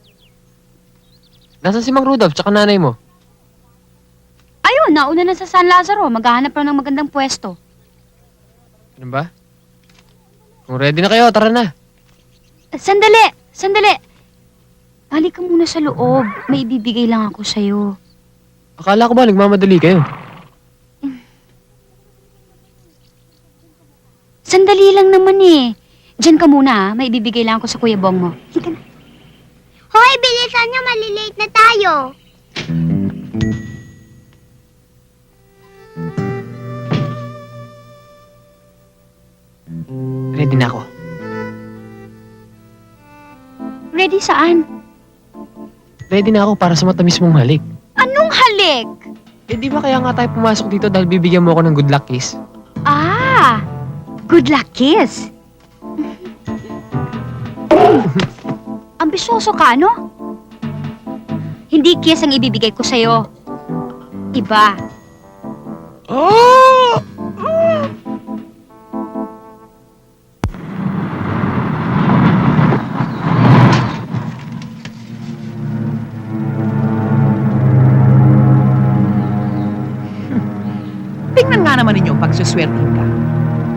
Nasaan si Mang Rudolph tsaka nanay mo? Ayun, nauna na sa San Lazaro. Maghahanap lang ng magandang pwesto. Ano ba? Kung ready na kayo, tara na. Sandali. Halika muna sa loob. May ibibigay lang ako sa'yo. Akala ko ba nagmamadali kayo? Sandali lang naman eh. Diyan ka muna ha. May ibibigay lang ako sa Kuya Bong mo. Halika na. Hoy, bilisan nyo. Malilate na tayo. Ready na ako. Ready saan? Ready na ako para sa matamis mong halik. Anong halik? Eh di ba kaya nga tayo pumasok dito dahil bibigyan mo ako ng good luck kiss? Ah! Good luck kiss. Ambisyoso ka, no? Hindi kiss ang ibibigay ko sa'yo. Iba. Tingnan nga naman ninyo pag suswertin ka.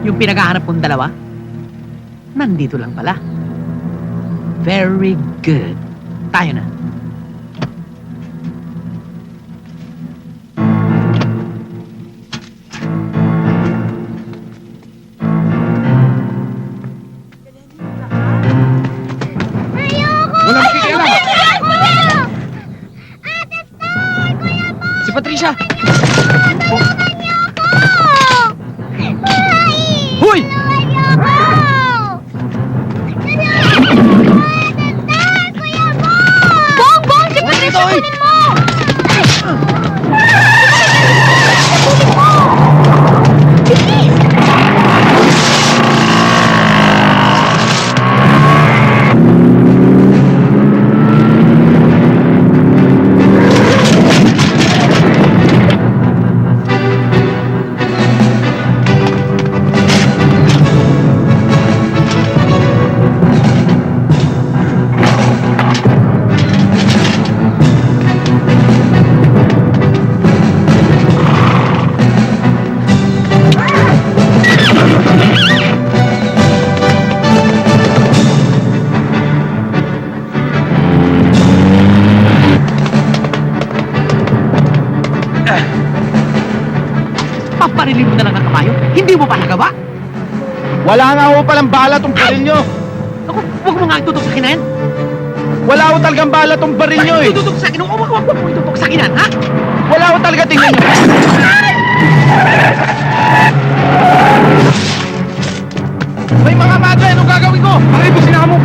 Yung pinaghahanap kong dalawa, nandito lang pala. Very good. Tayo na. Walang kikialam! Si Patricia! Hoy! Bong! Si Patricia, kunin mo! Paparilin mo na lang ang kabayo? Hindi mo pa nagawa? Wala nga ho palang bala tong baril nyo. Naku, huwag mo nga itutok sa akin na yan. Wala ho talagang bala tong baril nyo eh. Itutok sa akin. Huwag mo itutok sa akin yan, ha? Wala ho talaga, tingnan nyo. May mga madre, anong gagawin ko? Pare, busina mo!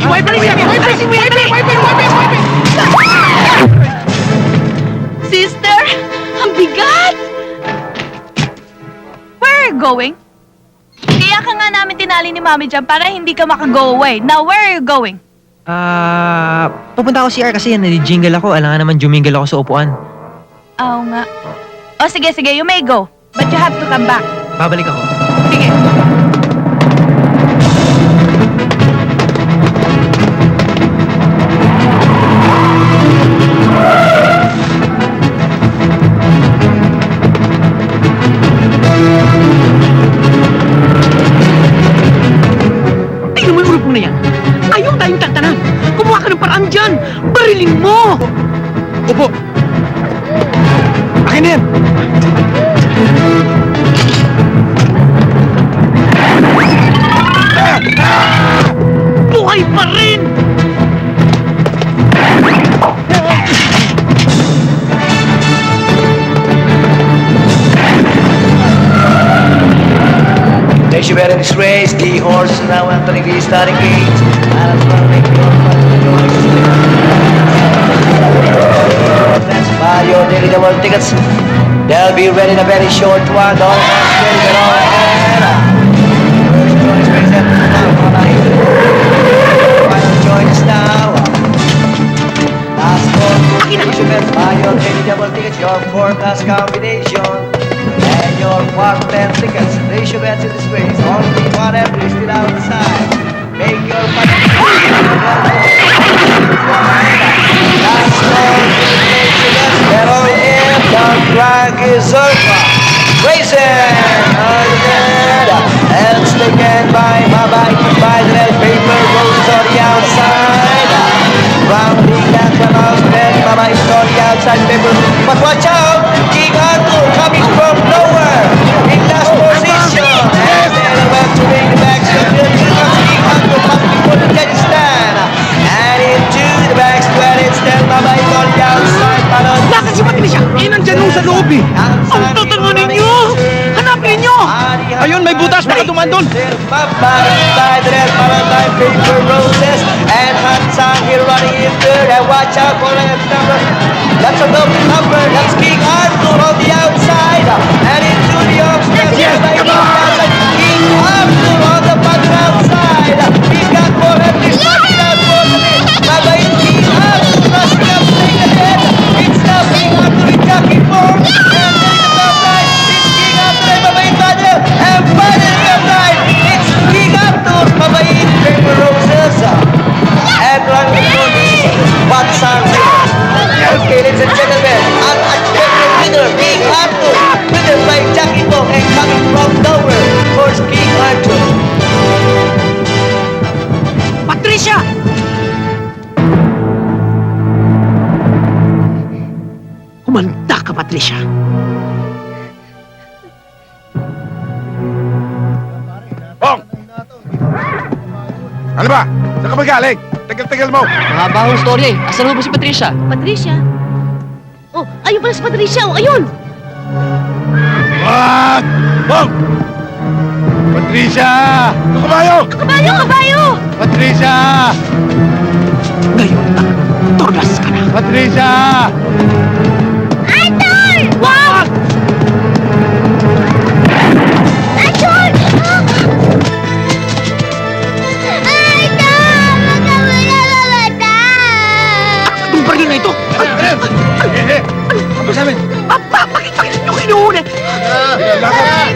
Wiper siya! Alisin mo yan! Wiper! Sister, ang bigat! Where are you going? Kaya ka nga namin tinali ni Mami dyan para hindi ka maka-go away. Now, where are you going? Pupunta ako CR kasi nadi-jingle ako. Alangan naman jumingle ako sa upuan. Oo nga. O sige, you may go. But you have to come back. Babalik ako. Sige. Tingnan mo yung ulupong na yan. Ayaw tayong tantanan. Kumuha ka ng paraan dyan. Barilin mo! Opo. Akin na yan. Buhay pa rin! Next you in this race, the horse is now entering the starting gate. And it's going to make your Let's buy your daily double tickets. They'll be ready in a very short while. Don't ready to go ahead. First choice this way. It's only one empty still outside. Make your money. That's all settle in. The drag is over. Racing again. And taken by the paper rolls on the outside. Rounding that one out, then Mama is on the outside paper. But watch out! King Arthur coming from nowhere in last position. And then about to bring the back to the King Arthur coming before the judge stand. And into the back square, it's then Mama is on the outside. Nasaan si Patricia? Nandyan nung sa loob eh. Ang tatango ninyo! Hanapin ninyo! Ayun, may butas. Baka dumandun. Paper roses and Hansang here running in third. And watch out for that number. That's a double number. That's King Arthur on the outside. And into the offset. Yes, come on! King Arthur on the bottom outside. He got more than this. Baba is King Arthur rushing up, staying ahead. It's now King Arthur in jockey form. And then in the top line, it's King Arthur and Baba in Badel. And Badel in the line. It's King Arthur, Baba in Paper Roses. And running on what's our winner? Okay, ladies and gentlemen, unexpected winner, King Arthur. Winner by Jackie Bong and coming from nowhere. First King Arthur. Patricia! Humanda ka, Patricia. Bong! Ano ba? Saan ka ba galing? Tagal-tagal mo. Mahaba akong story eh. Asan mo ba si Patricia? Patricia? Oh, ayun pala si Patricia. Oh, ayun! What? Bong! Patricia! Kabayo! Kabayo! Kabayo! Patricia! Ngayon na, torlas ka na. Patricia! Arthur! Wag! Arthur! Arthur! Baka wala mamatay! Anong baril na ito? Ano sabi? Bakit nyo kinuhuli? Arthur!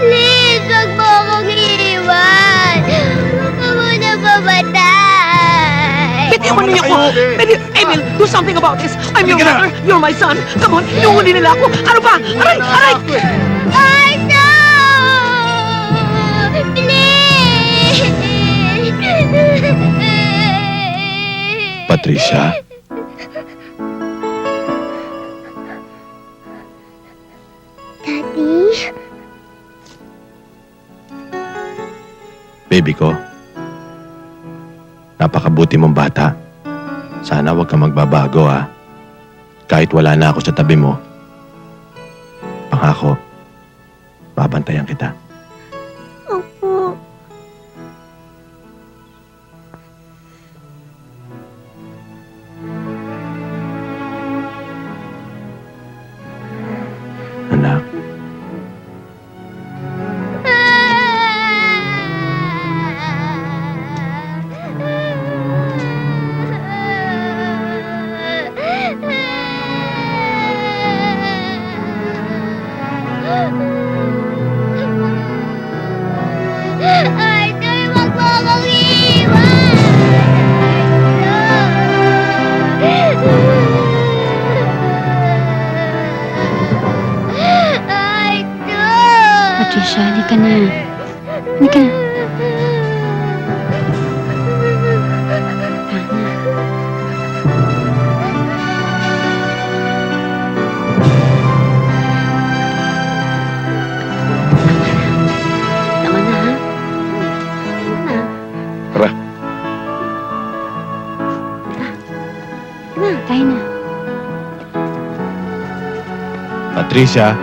Please, wag mo akong iiwan! Baka muna mamatay! Bitiwan niyo ako! Emil, do something about this! I'm your Sige na. mother, you're my son! Come on, inuhuli nila ako! Ano ba? Aray! Aray! Arthur! Please! Patricia, Daddy? baby ko. Napakabuti mong bata. Sana wag kang magbabago, ha? Kahit wala na ako sa tabi mo. Pangako, babantayan kita. Opo. Anak, Arthur, wag mo akong iiwan! Arthur! Patricia, halika na. Halika na. Tama na, ha? Tara. Tayo na. Patricia.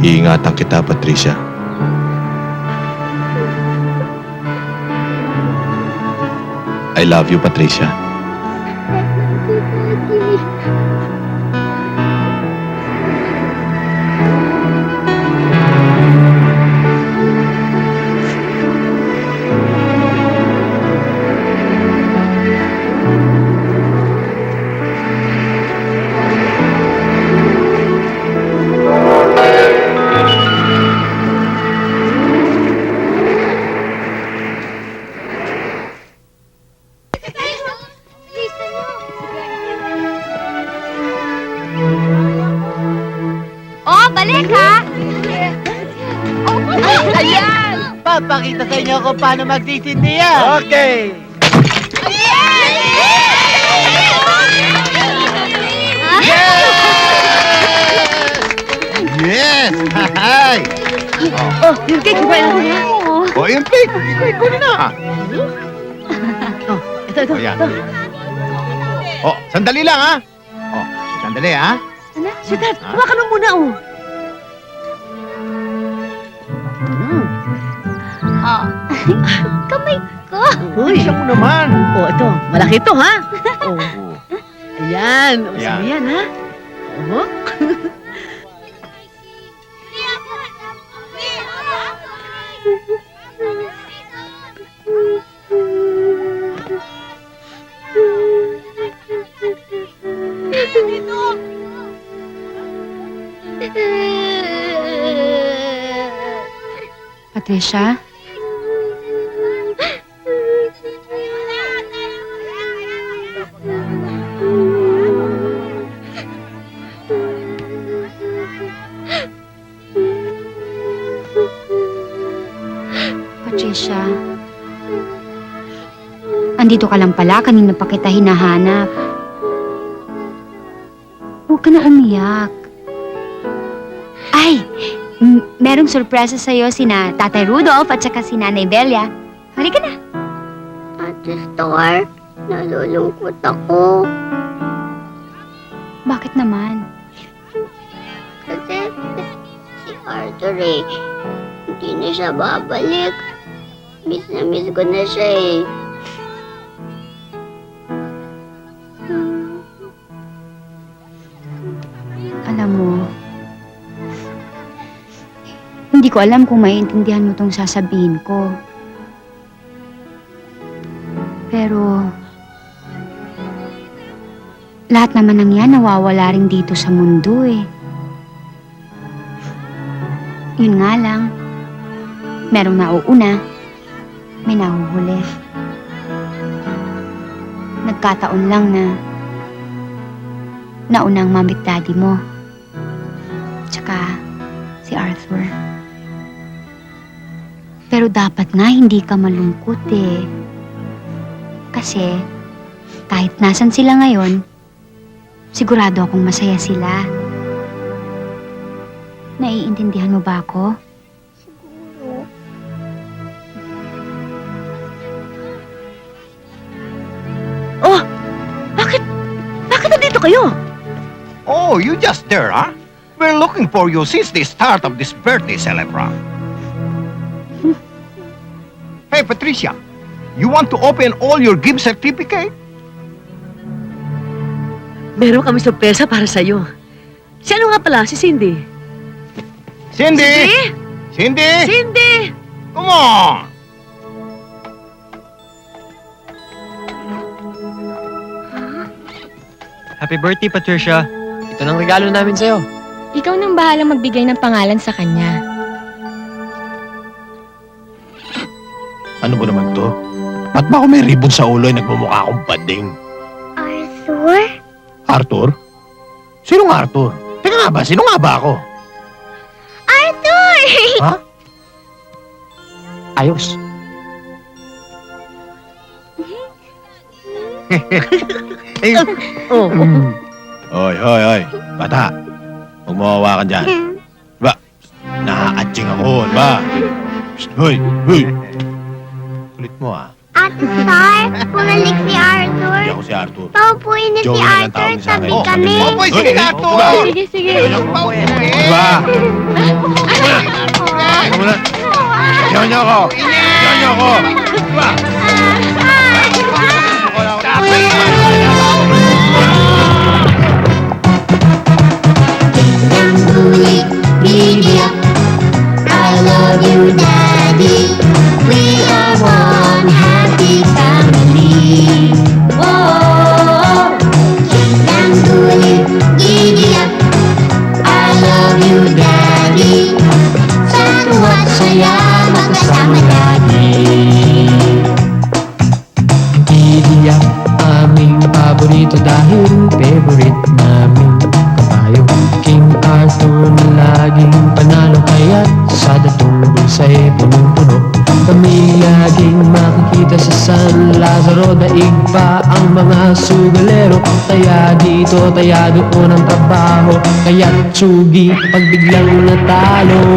Iingatan kita, Patricia. I love you, Patricia. Pakita sa inyo kung paano magtitindi yan. Okay. Yes! Hi! Oh, yung cake, kumain natin yan. Oh, yung cake! Ikaw na. Oh, ito. Ayan. Oh, sandali lang ha. Oh, sandali ha. Sweetheart, kumakan mo muna, oh. Kamay ko. Uy, Siya mo naman. oh, ito. Malaki ito, ha? Oh. Ayan. O, Ayan. sige yan, ha? Oh. Patricia? Patricia? Andito ka lang pala, kanina pa kita hinahanap. Huwag ka na umiyak. Ay! Merong sorpresa sa'yo sina Tatay Rudolph at saka si Nanay Belia. Halika na. Ate Star, nalulungkot ako. Bakit naman? Kasi si Arthur hindi na siya babalik. Miss na miss ko na siya Alam mo, hindi ko alam kung maiintindihan mo tong sasabihin ko. Pero, lahat naman ng yan nawawala rin dito sa mundo eh. Yun nga lang, merong nauuna, may nahuhuli. Nagkataon lang na naunang mamit daddy mo. Tsaka si Arthur. Pero dapat nga hindi ka malungkot eh. Kasi kahit nasan sila ngayon, sigurado akong masaya sila. Naiintindihan mo ba ako? Oh! Bakit nandito kayo? Oh, you just there, huh? We're looking for you since the start of this birthday celebration. Hey, Patricia, you want to open all your gift certificate? Meron kami sorpresa para sa'yo. Si ano nga pala? Si Cindy. Cindy! Cindy! Cindy! Come on! Happy birthday, Patricia. Ito ng regalo namin sa'yo. Ikaw nang bahalang magbigay ng pangalan sa kanya. Ano ba naman to? Ba't ba ako may ribbon sa ulo ay nagmumukha akong bading? Arthur? Arthur? Sinong Arthur? Teka nga ba, sino nga ba ako? Arthur! Ha? Ayos. Oh. Hoy. Bata. Huwag mo hawakan dyan. Diba? Nakakatching ako, diba? Psst, hoy. Kulit mo ah. Ate Star, pumalik si Arthur. Hindi ako si Arthur. Paupuin niyo si Joey na lang Arthur, tawag sa akin. tabi kami. Oh, boy, sige na, Arthur! Sige, sige. Diba? Ikaw muna. Siyaw niyo ako. Siyaw niyo ako. Diba? I love you, Daddy. We are one happy family. Whoa, giddy up. I love you, Daddy. Sa tuwa't saya, magkasama lagi. Kami laging makikita sa San Lazaro. Daig pa ang mga sugalero. Taya dito, taya doon ang trabaho. Kaya't sugi pag biglang natalo.